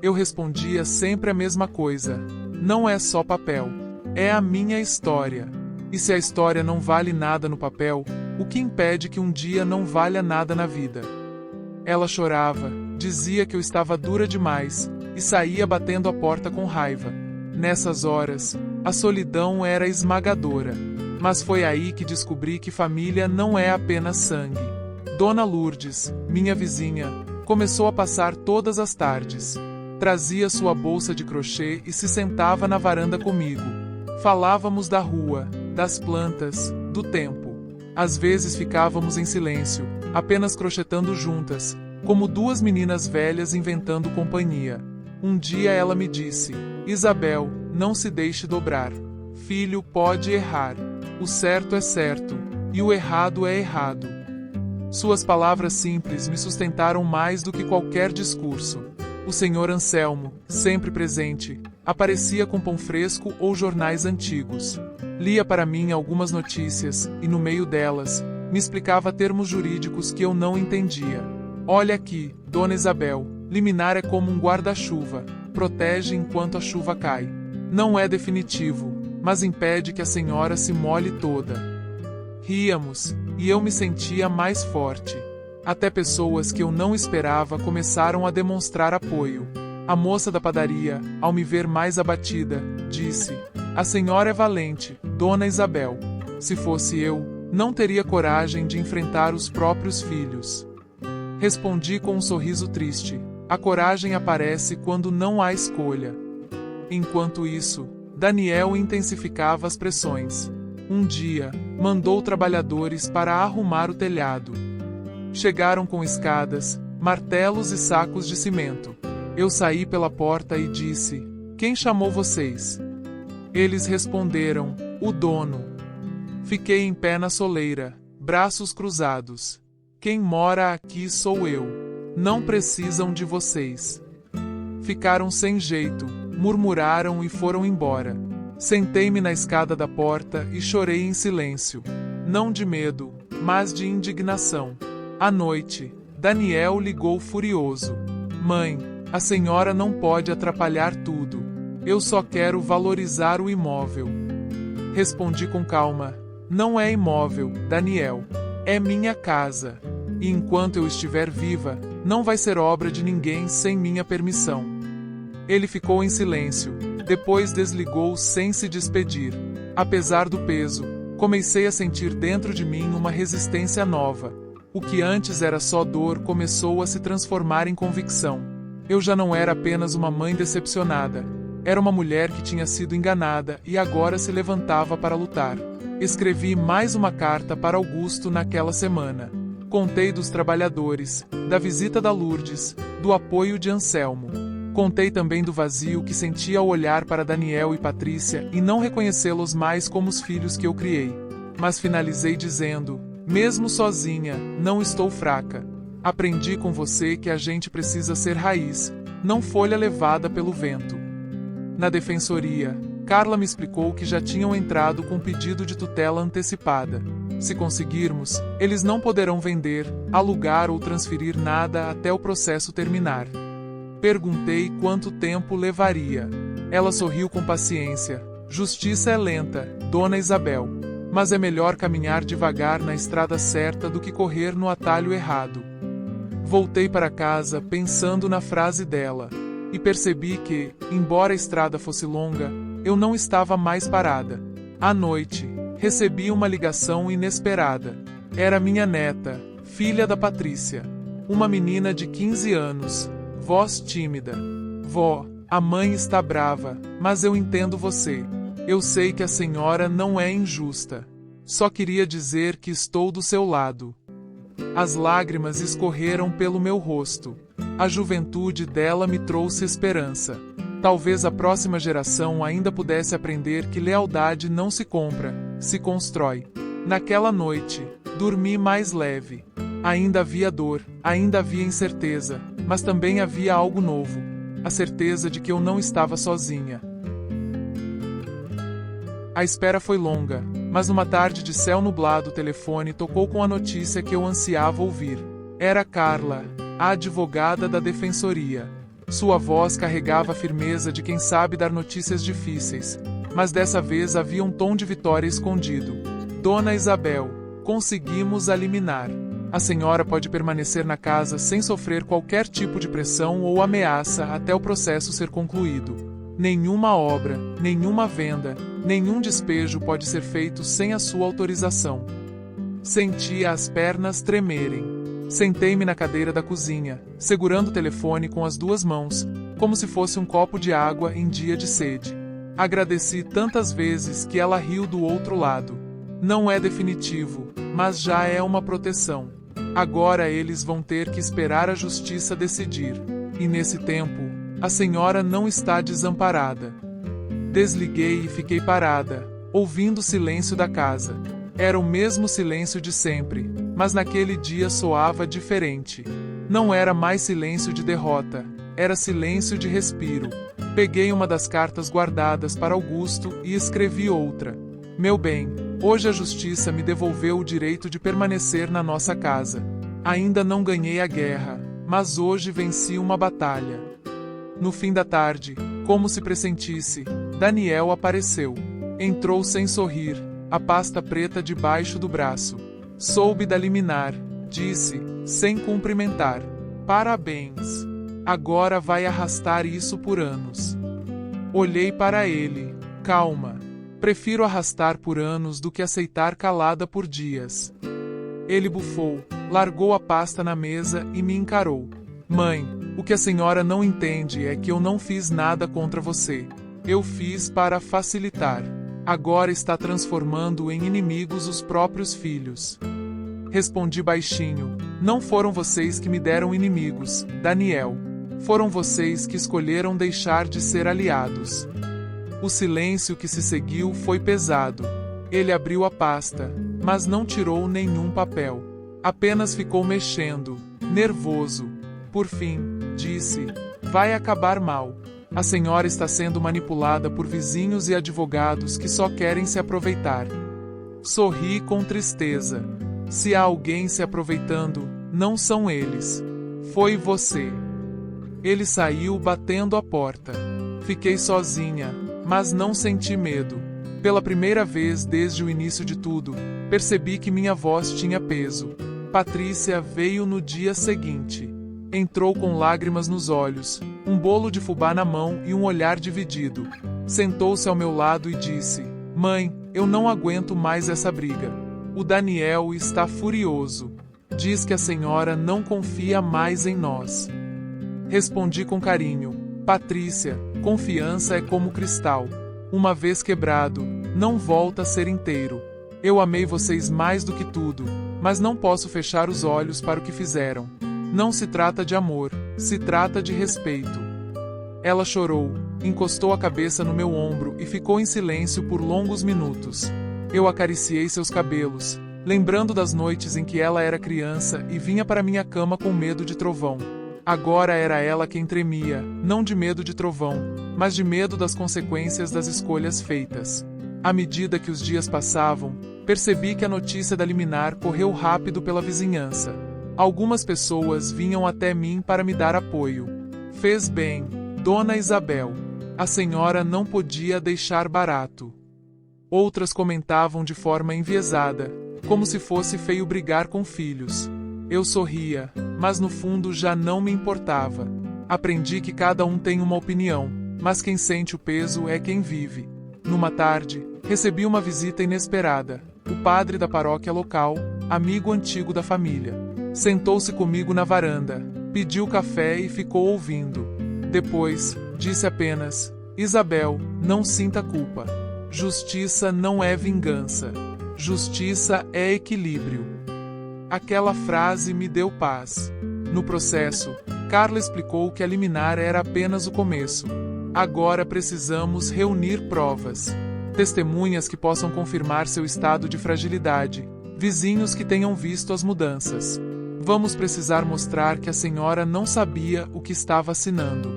Eu respondia sempre a mesma coisa. Não é só papel. É a minha história. E se a história não vale nada no papel, o que impede que um dia não valha nada na vida? Ela chorava, dizia que eu estava dura demais, e saía batendo a porta com raiva. Nessas horas, a solidão era esmagadora. Mas foi aí que descobri que família não é apenas sangue. Dona Lourdes, minha vizinha, começou a passar todas as tardes. Trazia sua bolsa de crochê e se sentava na varanda comigo. Falávamos da rua, das plantas, do tempo. Às vezes ficávamos em silêncio, apenas crochetando juntas, como duas meninas velhas inventando companhia. Um dia ela me disse: Isabel, não se deixe dobrar. Filho pode errar. O certo é certo, e o errado é errado. Suas palavras simples me sustentaram mais do que qualquer discurso. O senhor Anselmo, sempre presente, aparecia com pão fresco ou jornais antigos. Lia para mim algumas notícias, e no meio delas, Me explicava termos jurídicos que eu não entendia. Olha aqui, Dona Isabel, liminar é como um guarda-chuva, protege enquanto a chuva cai. Não é definitivo, mas impede que a senhora se molhe toda. Ríamos, e eu me sentia mais forte. Até pessoas que eu não esperava começaram a demonstrar apoio. A moça da padaria, ao me ver mais abatida, disse: "A senhora é valente, Dona Isabel. Se fosse eu, não teria coragem de enfrentar os próprios filhos." Respondi com um sorriso triste: "A coragem aparece quando não há escolha." Enquanto isso, Daniel intensificava as pressões. Um dia, mandou trabalhadores para arrumar o telhado. Chegaram com escadas, martelos e sacos de cimento. Eu saí pela porta e disse: "Quem chamou vocês?" Eles responderam: "O dono." Fiquei em pé na soleira, braços cruzados. "Quem mora aqui sou eu. Não precisam de vocês." Ficaram sem jeito, murmuraram e foram embora. Sentei-me na escada da porta e chorei em silêncio. Não de medo, mas de indignação. À noite, Daniel ligou furioso: "Mãe, a senhora não pode atrapalhar tudo. Eu só quero valorizar o imóvel." Respondi com calma: "Não é imóvel, Daniel. É minha casa. E enquanto eu estiver viva, não vai ser obra de ninguém sem minha permissão." Ele ficou em silêncio, depois desligou sem se despedir. Apesar do peso, comecei a sentir dentro de mim uma resistência nova. O que antes era só dor começou a se transformar em convicção. Eu já não era apenas uma mãe decepcionada. Era uma mulher que tinha sido enganada e agora se levantava para lutar. Escrevi mais uma carta para Augusto naquela semana. Contei dos trabalhadores, da visita da Lourdes, do apoio de Anselmo. Contei também do vazio que sentia ao olhar para Daniel e Patrícia e não reconhecê-los mais como os filhos que eu criei. Mas finalizei dizendo: "Mesmo sozinha, não estou fraca. Aprendi com você que a gente precisa ser raiz, não folha levada pelo vento." Na defensoria, Carla me explicou que já tinham entrado com pedido de tutela antecipada. Se conseguirmos, eles não poderão vender, alugar ou transferir nada até o processo terminar. Perguntei quanto tempo levaria. Ela sorriu com paciência: "Justiça é lenta, Dona Isabel. Mas é melhor caminhar devagar na estrada certa do que correr no atalho errado." Voltei para casa pensando na frase dela. E percebi que, embora a estrada fosse longa, eu não estava mais parada. À noite, recebi uma ligação inesperada. Era minha neta, filha da Patrícia. Uma menina de 15 anos, voz tímida. "Vó, a mãe está brava, mas eu entendo você. Eu sei que a senhora não é injusta. Só queria dizer que estou do seu lado." As lágrimas escorreram pelo meu rosto. A juventude dela me trouxe esperança. Talvez a próxima geração ainda pudesse aprender que lealdade não se compra, se constrói. Naquela noite, dormi mais leve. Ainda havia dor, ainda havia incerteza, mas também havia algo novo: a certeza de que eu não estava sozinha. A espera foi longa, mas numa tarde de céu nublado o telefone tocou com a notícia que eu ansiava ouvir. Era Carla, a advogada da defensoria. Sua voz carregava a firmeza de quem sabe dar notícias difíceis, mas dessa vez havia um tom de vitória escondido. "Dona Isabel, conseguimos a liminar. A senhora pode permanecer na casa sem sofrer qualquer tipo de pressão ou ameaça até o processo ser concluído. Nenhuma obra, nenhuma venda, nenhum despejo pode ser feito sem a sua autorização." Senti as pernas tremerem. Sentei-me na cadeira da cozinha, segurando o telefone com as duas mãos, como se fosse um copo de água em dia de sede. Agradeci tantas vezes que ela riu do outro lado. "Não é definitivo, mas já é uma proteção. Agora eles vão ter que esperar a justiça decidir. E nesse tempo, a senhora não está desamparada." Desliguei e fiquei parada, ouvindo o silêncio da casa. Era o mesmo silêncio de sempre, mas naquele dia soava diferente. Não era mais silêncio de derrota, era silêncio de respiro. Peguei uma das cartas guardadas para Augusto e escrevi outra. "Meu bem, Hoje a justiça me devolveu o direito de permanecer na nossa casa. Ainda não ganhei a guerra, mas hoje venci uma batalha. No fim da tarde, como se pressentisse, Daniel apareceu. Entrou sem sorrir, a pasta preta debaixo do braço. Soube da liminar, disse, sem cumprimentar. Parabéns. Agora vai arrastar isso por anos. Olhei para ele. Calma. Prefiro arrastar por anos do que aceitar calada por dias. Ele bufou, largou a pasta na mesa e me encarou. Mãe, o que a senhora não entende é que eu não fiz nada contra você. Eu fiz para facilitar. Agora está transformando em inimigos os próprios filhos. Respondi baixinho. Não foram vocês que me deram inimigos, Daniel. Foram vocês que escolheram deixar de ser aliados. O silêncio que se seguiu foi pesado. Ele abriu a pasta, mas não tirou nenhum papel. Apenas ficou mexendo, nervoso. Por fim, disse: vai acabar mal. A senhora está sendo manipulada por vizinhos e advogados que só querem se aproveitar. Sorri com tristeza. Se há alguém se aproveitando, não são eles. Foi você. Ele saiu batendo a porta. Fiquei sozinha, mas não senti medo. Pela primeira vez desde o início de tudo, percebi que minha voz tinha peso. Patrícia veio no dia seguinte. Entrou com lágrimas nos olhos, um bolo de fubá na mão e um olhar dividido. Sentou-se ao meu lado e disse: Mãe, eu não aguento mais essa briga. O Daniel está furioso. Diz que a senhora não confia mais em nós. Respondi com carinho: Patrícia, confiança é como cristal. Uma vez quebrado, não volta a ser inteiro. Eu amei vocês mais do que tudo, mas não posso fechar os olhos para o que fizeram. Não se trata de amor, se trata de respeito. Ela chorou, encostou a cabeça no meu ombro e ficou em silêncio por longos minutos. Eu acariciei seus cabelos, lembrando das noites em que ela era criança e vinha para minha cama com medo de trovão. Agora era ela quem tremia, não de medo de trovão, mas de medo das consequências das escolhas feitas. À medida que os dias passavam, percebi que a notícia da liminar correu rápido pela vizinhança. Algumas pessoas vinham até mim para me dar apoio. Fez bem, Dona Isabel. A senhora não podia deixar barato. Outras comentavam de forma enviesada, como se fosse feio brigar com filhos. Eu sorria, mas no fundo já não me importava. Aprendi que cada um tem uma opinião, mas quem sente o peso é quem vive. Numa tarde, recebi uma visita inesperada. O padre da paróquia local, amigo antigo da família. Sentou-se comigo na varanda, pediu café e ficou ouvindo. Depois, disse apenas: Isabel, não sinta culpa. Justiça não é vingança. Justiça é equilíbrio. Aquela frase me deu paz. No processo, Carla explicou que a liminar era apenas o começo. Agora precisamos reunir provas. Testemunhas que possam confirmar seu estado de fragilidade. Vizinhos que tenham visto as mudanças. Vamos precisar mostrar que a senhora não sabia o que estava assinando.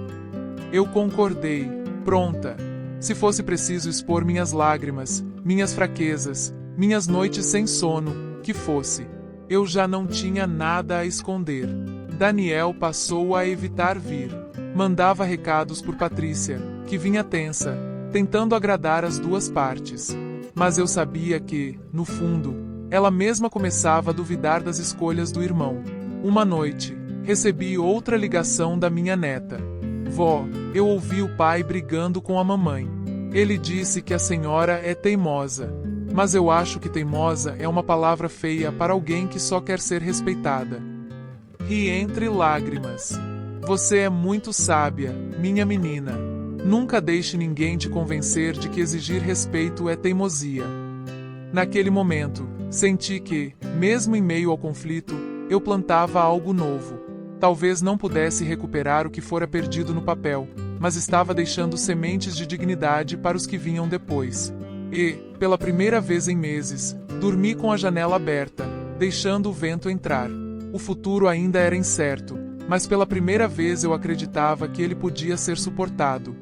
Eu concordei, pronta. Se fosse preciso expor minhas lágrimas, minhas fraquezas, minhas noites sem sono, que fosse. Eu já não tinha nada a esconder. Daniel passou a evitar vir. Mandava recados por Patrícia, que vinha tensa, tentando agradar as duas partes. Mas eu sabia que, no fundo, ela mesma começava a duvidar das escolhas do irmão. Uma noite, recebi outra ligação da minha neta. Vó, eu ouvi o pai brigando com a mamãe. Ele disse que a senhora é teimosa. Mas eu acho que teimosa é uma palavra feia para alguém que só quer ser respeitada. Ri entre lágrimas. Você é muito sábia, minha menina. Nunca deixe ninguém te convencer de que exigir respeito é teimosia. Naquele momento, senti que, mesmo em meio ao conflito, eu plantava algo novo. Talvez não pudesse recuperar o que fora perdido no papel, mas estava deixando sementes de dignidade para os que vinham depois. E, pela primeira vez em meses, dormi com a janela aberta, deixando o vento entrar. O futuro ainda era incerto, mas pela primeira vez eu acreditava que ele podia ser suportado.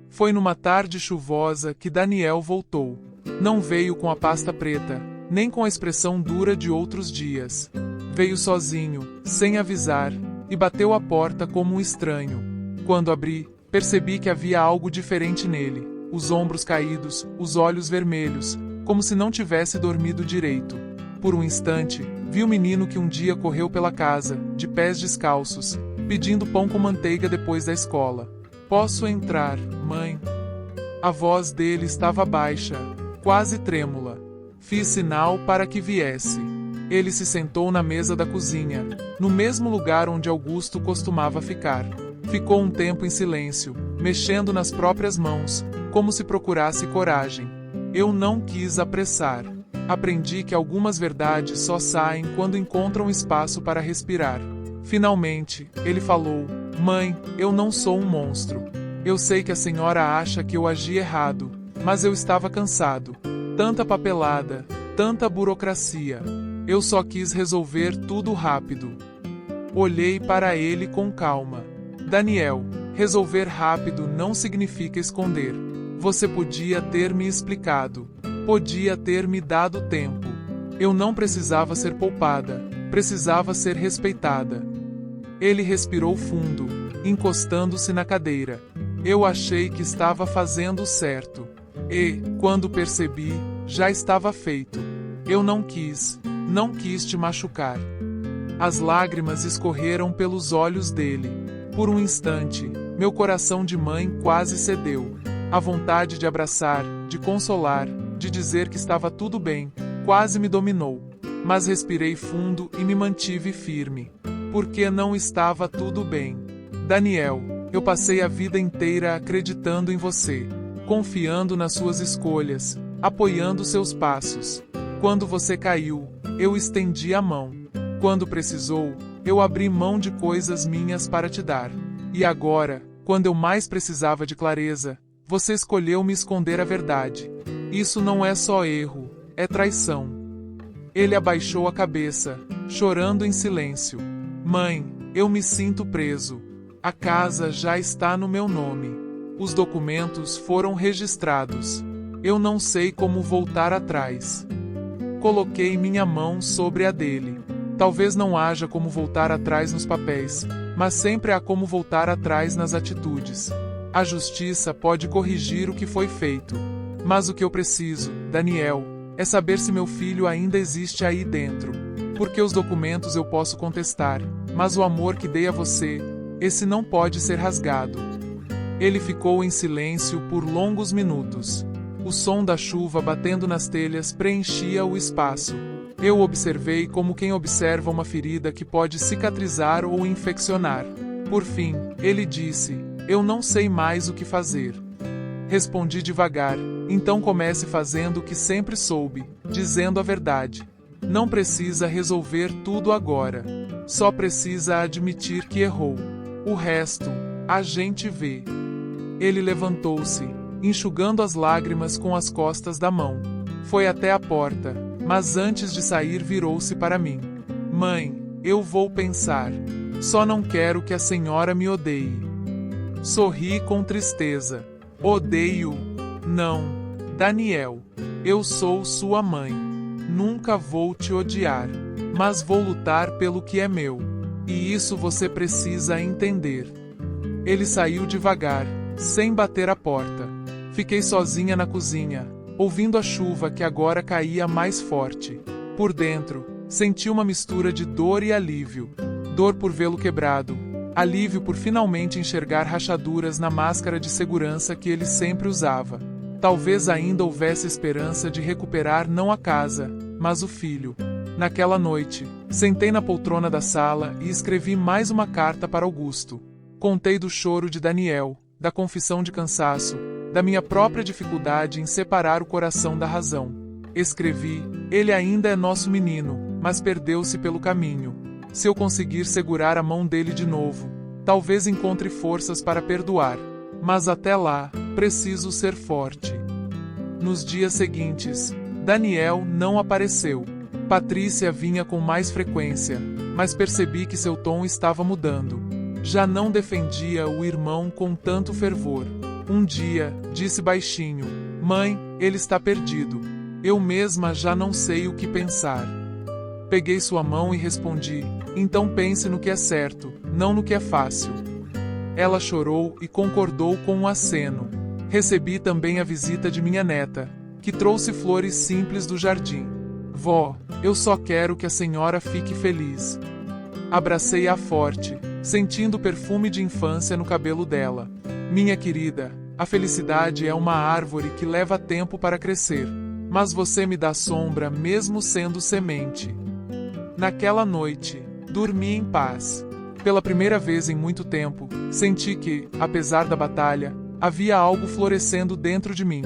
Foi numa tarde chuvosa que Daniel voltou. Não veio com a pasta preta, nem com a expressão dura de outros dias. Veio sozinho, sem avisar, e bateu à porta como um estranho. Quando abri, percebi que havia algo diferente nele, os ombros caídos, os olhos vermelhos, como se não tivesse dormido direito. Por um instante, vi o menino que um dia correu pela casa, de pés descalços, pedindo pão com manteiga depois da escola. Posso entrar, mãe? A voz dele estava baixa, quase trêmula. Fiz sinal para que viesse. Ele se sentou na mesa da cozinha, no mesmo lugar onde Augusto costumava ficar. Ficou um tempo em silêncio, mexendo nas próprias mãos, como se procurasse coragem. Eu não quis apressar. Aprendi que algumas verdades só saem quando encontram espaço para respirar. Finalmente, ele falou: Mãe, eu não sou um monstro. Eu sei que a senhora acha que eu agi errado, mas eu estava cansado. Tanta papelada, tanta burocracia. Eu só quis resolver tudo rápido. Olhei para ele com calma. Daniel, resolver rápido não significa esconder. Você podia ter me explicado. Podia ter me dado tempo. Eu não precisava ser poupada. Precisava ser respeitada. Ele respirou fundo, encostando-se na cadeira. Eu achei que estava fazendo certo. E, quando percebi, já estava feito. Eu não quis te machucar. As lágrimas escorreram pelos olhos dele. Por um instante, meu coração de mãe quase cedeu. A vontade de abraçar, de consolar, de dizer que estava tudo bem, quase me dominou. Mas respirei fundo e me mantive firme. Porque não estava tudo bem. Daniel, eu passei a vida inteira acreditando em você, confiando nas suas escolhas, apoiando seus passos. Quando você caiu, eu estendi a mão. Quando precisou, eu abri mão de coisas minhas para te dar. E agora, quando eu mais precisava de clareza, você escolheu me esconder a verdade. Isso não é só erro, é traição. Ele abaixou a cabeça, chorando em silêncio. Mãe, eu me sinto preso. A casa já está no meu nome. Os documentos foram registrados. Eu não sei como voltar atrás. Coloquei minha mão sobre a dele. Talvez não haja como voltar atrás nos papéis, mas sempre há como voltar atrás nas atitudes. A justiça pode corrigir o que foi feito. Mas o que eu preciso, Daniel, é saber se meu filho ainda existe aí dentro. Porque os documentos eu posso contestar, mas o amor que dei a você, esse não pode ser rasgado. Ele ficou em silêncio por longos minutos. O som da chuva batendo nas telhas preenchia o espaço. Eu observei como quem observa uma ferida que pode cicatrizar ou infeccionar. Por fim, ele disse: Eu não sei mais o que fazer. Respondi devagar: Então comece fazendo o que sempre soube, dizendo a verdade. Não precisa resolver tudo agora. Só precisa admitir que errou. O resto, a gente vê. Ele levantou-se, enxugando as lágrimas com as costas da mão. Foi até a porta, mas antes de sair virou-se para mim. Mãe, eu vou pensar. Só não quero que a senhora me odeie. Sorri com tristeza. Odeio? Não. Daniel, eu sou sua mãe. Nunca vou te odiar, mas vou lutar pelo que é meu. E isso você precisa entender. Ele saiu devagar, sem bater a porta. Fiquei sozinha na cozinha, ouvindo a chuva que agora caía mais forte. Por dentro, senti uma mistura de dor e alívio. Dor por vê-lo quebrado, alívio por finalmente enxergar rachaduras na máscara de segurança que ele sempre usava. Talvez ainda houvesse esperança de recuperar não a casa, mas o filho. Naquela noite, sentei na poltrona da sala e escrevi mais uma carta para Augusto. Contei do choro de Daniel, da confissão de cansaço, da minha própria dificuldade em separar o coração da razão. Escrevi: ele ainda é nosso menino, mas perdeu-se pelo caminho. Se eu conseguir segurar a mão dele de novo, talvez encontre forças para perdoar. Mas até lá, preciso ser forte. Nos dias seguintes, Daniel não apareceu. Patrícia vinha com mais frequência, mas percebi que seu tom estava mudando. Já não defendia o irmão com tanto fervor. Um dia, disse baixinho: Mãe, ele está perdido. Eu mesma já não sei o que pensar. Peguei sua mão e respondi: então pense no que é certo, não no que é fácil. Ela chorou e concordou com um aceno. Recebi também a visita de minha neta, que trouxe flores simples do jardim. Vó, eu só quero que a senhora fique feliz. Abracei-a forte, sentindo o perfume de infância no cabelo dela. Minha querida, a felicidade é uma árvore que leva tempo para crescer, mas você me dá sombra mesmo sendo semente. Naquela noite, dormi em paz. Pela primeira vez em muito tempo, senti que, apesar da batalha, havia algo florescendo dentro de mim.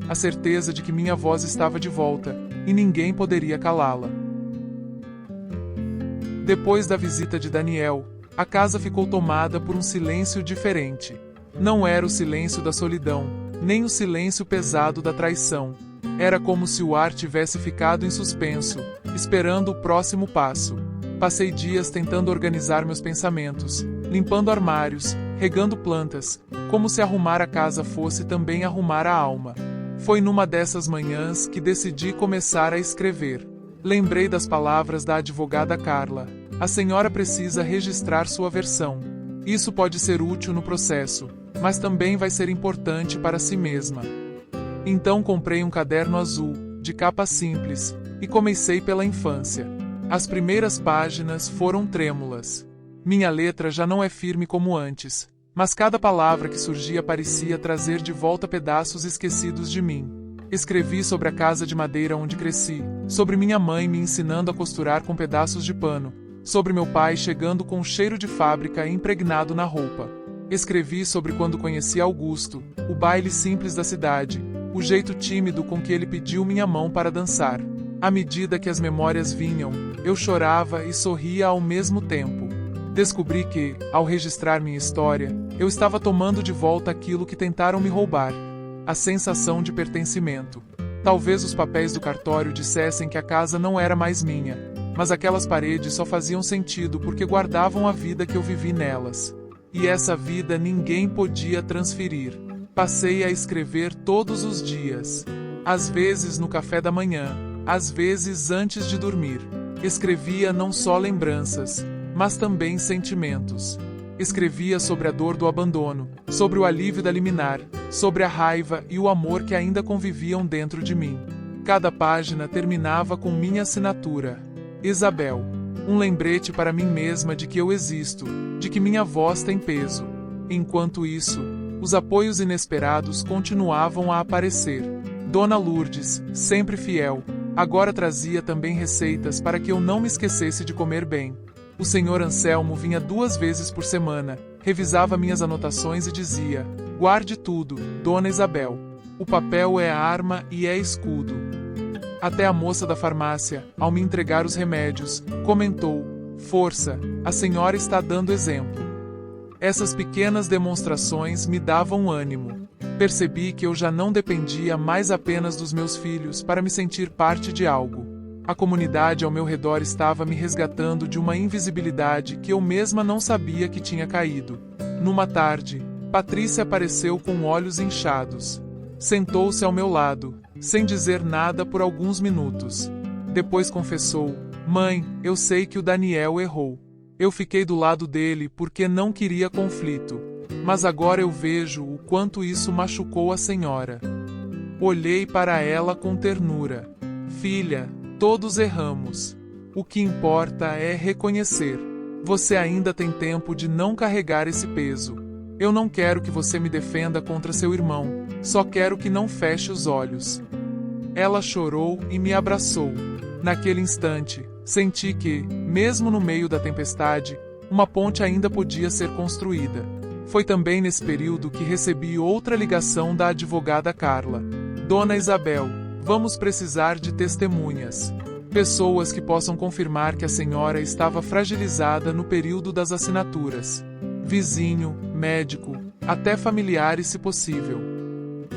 A certeza de que minha voz estava de volta, e ninguém poderia calá-la. Depois da visita de Daniel, a casa ficou tomada por um silêncio diferente. Não era o silêncio da solidão, nem o silêncio pesado da traição. Era como se o ar tivesse ficado em suspenso, esperando o próximo passo. Passei dias tentando organizar meus pensamentos, limpando armários, regando plantas, como se arrumar a casa fosse também arrumar a alma. Foi numa dessas manhãs que decidi começar a escrever. Lembrei das palavras da advogada Carla. A senhora precisa registrar sua versão. Isso pode ser útil no processo, mas também vai ser importante para si mesma. Então comprei um caderno azul, de capa simples, e comecei pela infância. As primeiras páginas foram trêmulas. Minha letra já não é firme como antes, mas cada palavra que surgia parecia trazer de volta pedaços esquecidos de mim. Escrevi sobre a casa de madeira onde cresci, sobre minha mãe me ensinando a costurar com pedaços de pano, sobre meu pai chegando com um cheiro de fábrica impregnado na roupa. Escrevi sobre quando conheci Augusto, o baile simples da cidade, o jeito tímido com que ele pediu minha mão para dançar. À medida que as memórias vinham, eu chorava e sorria ao mesmo tempo. Descobri que, ao registrar minha história, eu estava tomando de volta aquilo que tentaram me roubar. A sensação de pertencimento. Talvez os papéis do cartório dissessem que a casa não era mais minha, mas aquelas paredes só faziam sentido porque guardavam a vida que eu vivi nelas. E essa vida ninguém podia transferir. Passei a escrever todos os dias. Às vezes no café da manhã, às vezes antes de dormir. Escrevia não só lembranças, mas também sentimentos. Escrevia sobre a dor do abandono, sobre o alívio da liminar, sobre a raiva e o amor que ainda conviviam dentro de mim. Cada página terminava com minha assinatura. Isabel. Um lembrete para mim mesma de que eu existo, de que minha voz tem peso. Enquanto isso, os apoios inesperados continuavam a aparecer. Dona Lourdes, sempre fiel, agora trazia também receitas para que eu não me esquecesse de comer bem. O senhor Anselmo vinha 2 vezes por semana, revisava minhas anotações e dizia: guarde tudo, Dona Isabel. O papel é arma e é escudo. Até a moça da farmácia, ao me entregar os remédios, comentou: força, a senhora está dando exemplo. Essas pequenas demonstrações me davam ânimo. Percebi que eu já não dependia mais apenas dos meus filhos para me sentir parte de algo. A comunidade ao meu redor estava me resgatando de uma invisibilidade que eu mesma não sabia que tinha caído. Numa tarde, Patrícia apareceu com olhos inchados. Sentou-se ao meu lado, sem dizer nada por alguns minutos. Depois confessou: mãe, eu sei que o Daniel errou. Eu fiquei do lado dele porque não queria conflito. Mas agora eu vejo o quanto isso machucou a senhora. Olhei para ela com ternura. Filha, todos erramos. O que importa é reconhecer. Você ainda tem tempo de não carregar esse peso. Eu não quero que você me defenda contra seu irmão, só quero que não feche os olhos. Ela chorou e me abraçou. Naquele instante, senti que, mesmo no meio da tempestade, uma ponte ainda podia ser construída. Foi também nesse período que recebi outra ligação da advogada Carla. Dona Isabel, vamos precisar de testemunhas. Pessoas que possam confirmar que a senhora estava fragilizada no período das assinaturas. Vizinho, médico, até familiares se possível.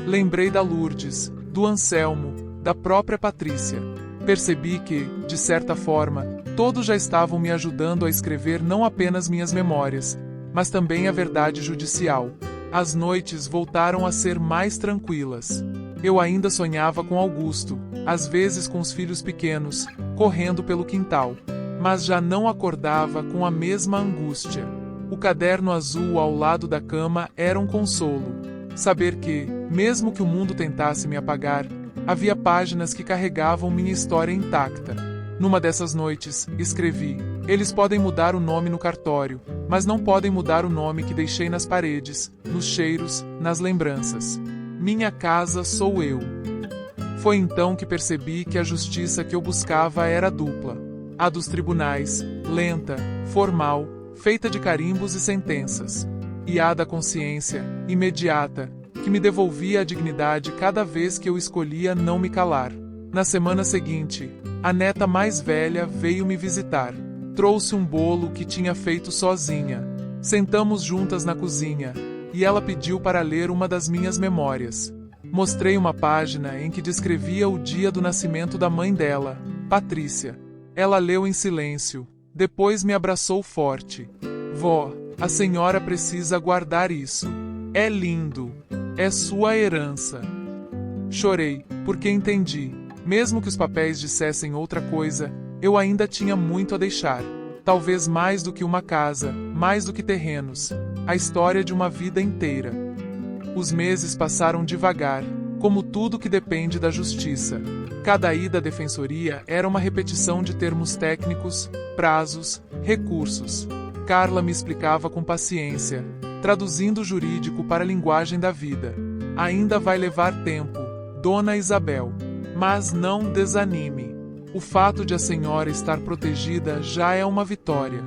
Lembrei da Lourdes, do Anselmo, da própria Patrícia. Percebi que, de certa forma, todos já estavam me ajudando a escrever não apenas minhas memórias, mas também a verdade judicial. As noites voltaram a ser mais tranquilas. Eu ainda sonhava com Augusto, às vezes com os filhos pequenos, correndo pelo quintal. Mas já não acordava com a mesma angústia. O caderno azul ao lado da cama era um consolo. Saber que, mesmo que o mundo tentasse me apagar, havia páginas que carregavam minha história intacta. Numa dessas noites, escrevi: eles podem mudar o nome no cartório, mas não podem mudar o nome que deixei nas paredes, nos cheiros, nas lembranças. Minha casa sou eu. Foi então que percebi que a justiça que eu buscava era dupla. A dos tribunais, lenta, formal, feita de carimbos e sentenças. E a da consciência, imediata, que me devolvia a dignidade cada vez que eu escolhia não me calar. Na semana seguinte, a neta mais velha veio me visitar. Trouxe um bolo que tinha feito sozinha. Sentamos juntas na cozinha, e ela pediu para ler uma das minhas memórias. Mostrei uma página em que descrevia o dia do nascimento da mãe dela, Patrícia. Ela leu em silêncio, depois me abraçou forte. Vó, a senhora precisa guardar isso. É lindo. É sua herança. Chorei, porque entendi. Mesmo que os papéis dissessem outra coisa, eu ainda tinha muito a deixar. Talvez mais do que uma casa, mais do que terrenos. A história de uma vida inteira. Os meses passaram devagar, como tudo que depende da justiça. Cada ida à defensoria era uma repetição de termos técnicos, prazos, recursos. Carla me explicava com paciência, traduzindo o jurídico para a linguagem da vida. Ainda vai levar tempo, Dona Isabel. Mas não desanime. O fato de a senhora estar protegida já é uma vitória.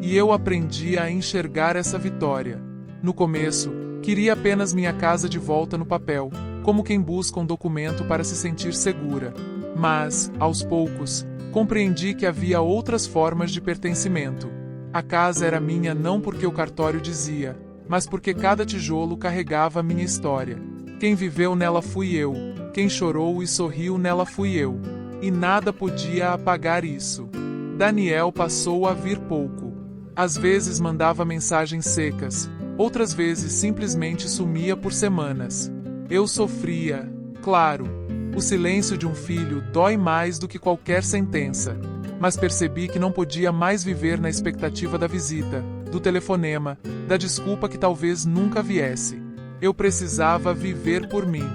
E eu aprendi a enxergar essa vitória. No começo, queria apenas minha casa de volta no papel, como quem busca um documento para se sentir segura. Mas, aos poucos, compreendi que havia outras formas de pertencimento. A casa era minha não porque o cartório dizia, mas porque cada tijolo carregava minha história. Quem viveu nela fui eu, quem chorou e sorriu nela fui eu. E nada podia apagar isso. Daniel passou a vir pouco. Às vezes mandava mensagens secas, outras vezes simplesmente sumia por semanas. Eu sofria, claro. O silêncio de um filho dói mais do que qualquer sentença. Mas percebi que não podia mais viver na expectativa da visita, do telefonema, da desculpa que talvez nunca viesse. Eu precisava viver por mim.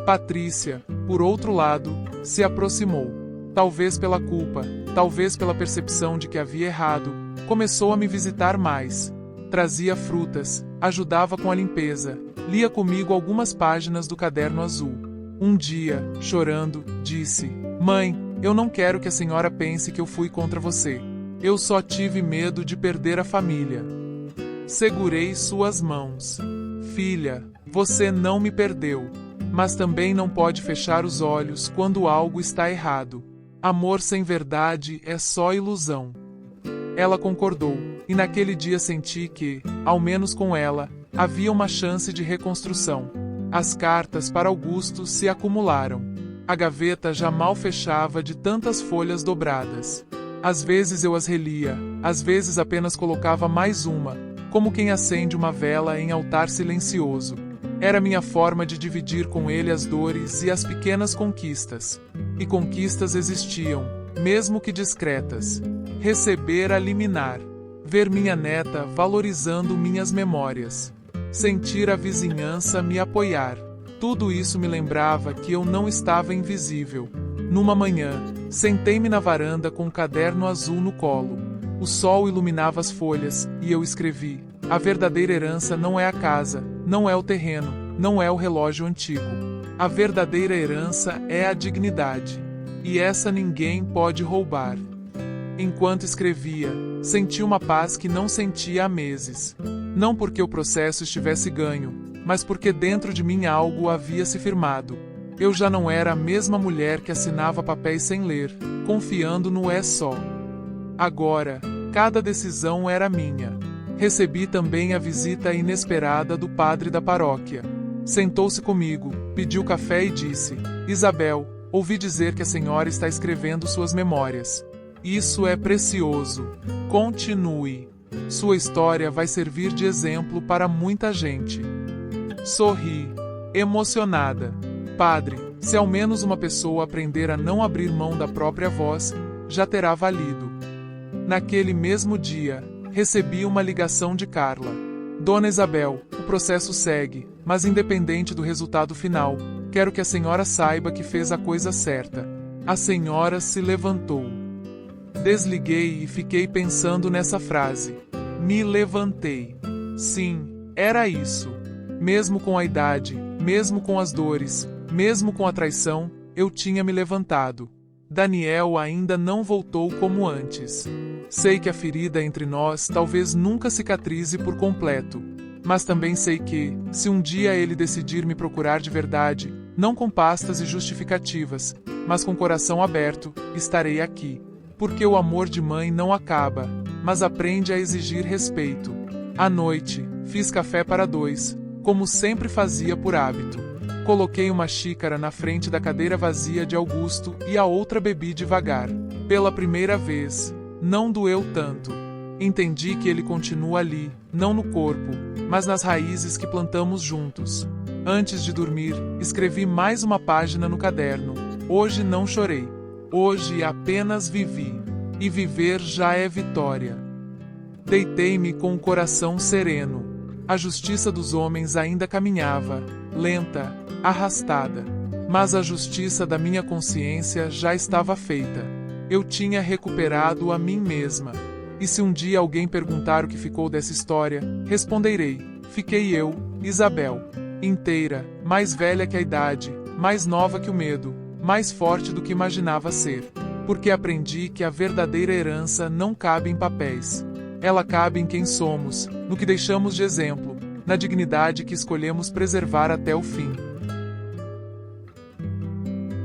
Patrícia, por outro lado, se aproximou. Talvez pela culpa, talvez pela percepção de que havia errado, começou a me visitar mais. Trazia frutas, ajudava com a limpeza, lia comigo algumas páginas do caderno azul. Um dia, chorando, disse: Mãe, eu não quero que a senhora pense que eu fui contra você. Eu só tive medo de perder a família. Segurei suas mãos. Filha, você não me perdeu. Mas também não pode fechar os olhos quando algo está errado. Amor sem verdade é só ilusão. Ela concordou, e naquele dia senti que, ao menos com ela, havia uma chance de reconstrução. As cartas para Augusto se acumularam. A gaveta já mal fechava de tantas folhas dobradas. Às vezes eu as relia, às vezes apenas colocava mais uma, como quem acende uma vela em altar silencioso. Era minha forma de dividir com ele as dores e as pequenas conquistas. E conquistas existiam, mesmo que discretas. Receber a liminar. Ver minha neta valorizando minhas memórias. Sentir a vizinhança me apoiar. Tudo isso me lembrava que eu não estava invisível. Numa manhã, sentei-me na varanda com um caderno azul no colo. O sol iluminava as folhas, e eu escrevi: a verdadeira herança não é a casa, não é o terreno, não é o relógio antigo. A verdadeira herança é a dignidade. E essa ninguém pode roubar. Enquanto escrevia, senti uma paz que não sentia há meses. Não porque o processo estivesse ganho, mas porque dentro de mim algo havia se firmado. Eu já não era a mesma mulher que assinava papéis sem ler, confiando no é só. Agora, cada decisão era minha. Recebi também a visita inesperada do padre da paróquia. Sentou-se comigo, pediu café e disse: Isabel, ouvi dizer que a senhora está escrevendo suas memórias. Isso é precioso. Continue. Sua história vai servir de exemplo para muita gente. Sorri, emocionada. Padre, se ao menos uma pessoa aprender a não abrir mão da própria voz, já terá valido. Naquele mesmo dia, recebi uma ligação de Carla. Dona Isabel, o processo segue, mas independente do resultado final, quero que a senhora saiba que fez a coisa certa. A senhora se levantou. Desliguei e fiquei pensando nessa frase. Me levantei. Sim, era isso. Mesmo com a idade, mesmo com as dores, mesmo com a traição, eu tinha me levantado. Daniel ainda não voltou como antes. Sei que a ferida entre nós talvez nunca cicatrize por completo. Mas também sei que, se um dia ele decidir me procurar de verdade, não com pastas e justificativas, mas com coração aberto, estarei aqui. Porque o amor de mãe não acaba, mas aprende a exigir respeito. À noite, fiz café para dois, como sempre fazia por hábito. Coloquei uma xícara na frente da cadeira vazia de Augusto e a outra bebi devagar. Pela primeira vez, não doeu tanto. Entendi que ele continua ali, não no corpo, mas nas raízes que plantamos juntos. Antes de dormir, escrevi mais uma página no caderno. Hoje não chorei. Hoje apenas vivi. E viver já é vitória. Deitei-me com o coração sereno. A justiça dos homens ainda caminhava, lenta, arrastada. Mas a justiça da minha consciência já estava feita. Eu tinha recuperado a mim mesma. E se um dia alguém perguntar o que ficou dessa história, responderei: fiquei eu, Isabel, inteira, mais velha que a idade, mais nova que o medo, mais forte do que imaginava ser. Porque aprendi que a verdadeira herança não cabe em papéis. Ela cabe em quem somos, no que deixamos de exemplo, na dignidade que escolhemos preservar até o fim.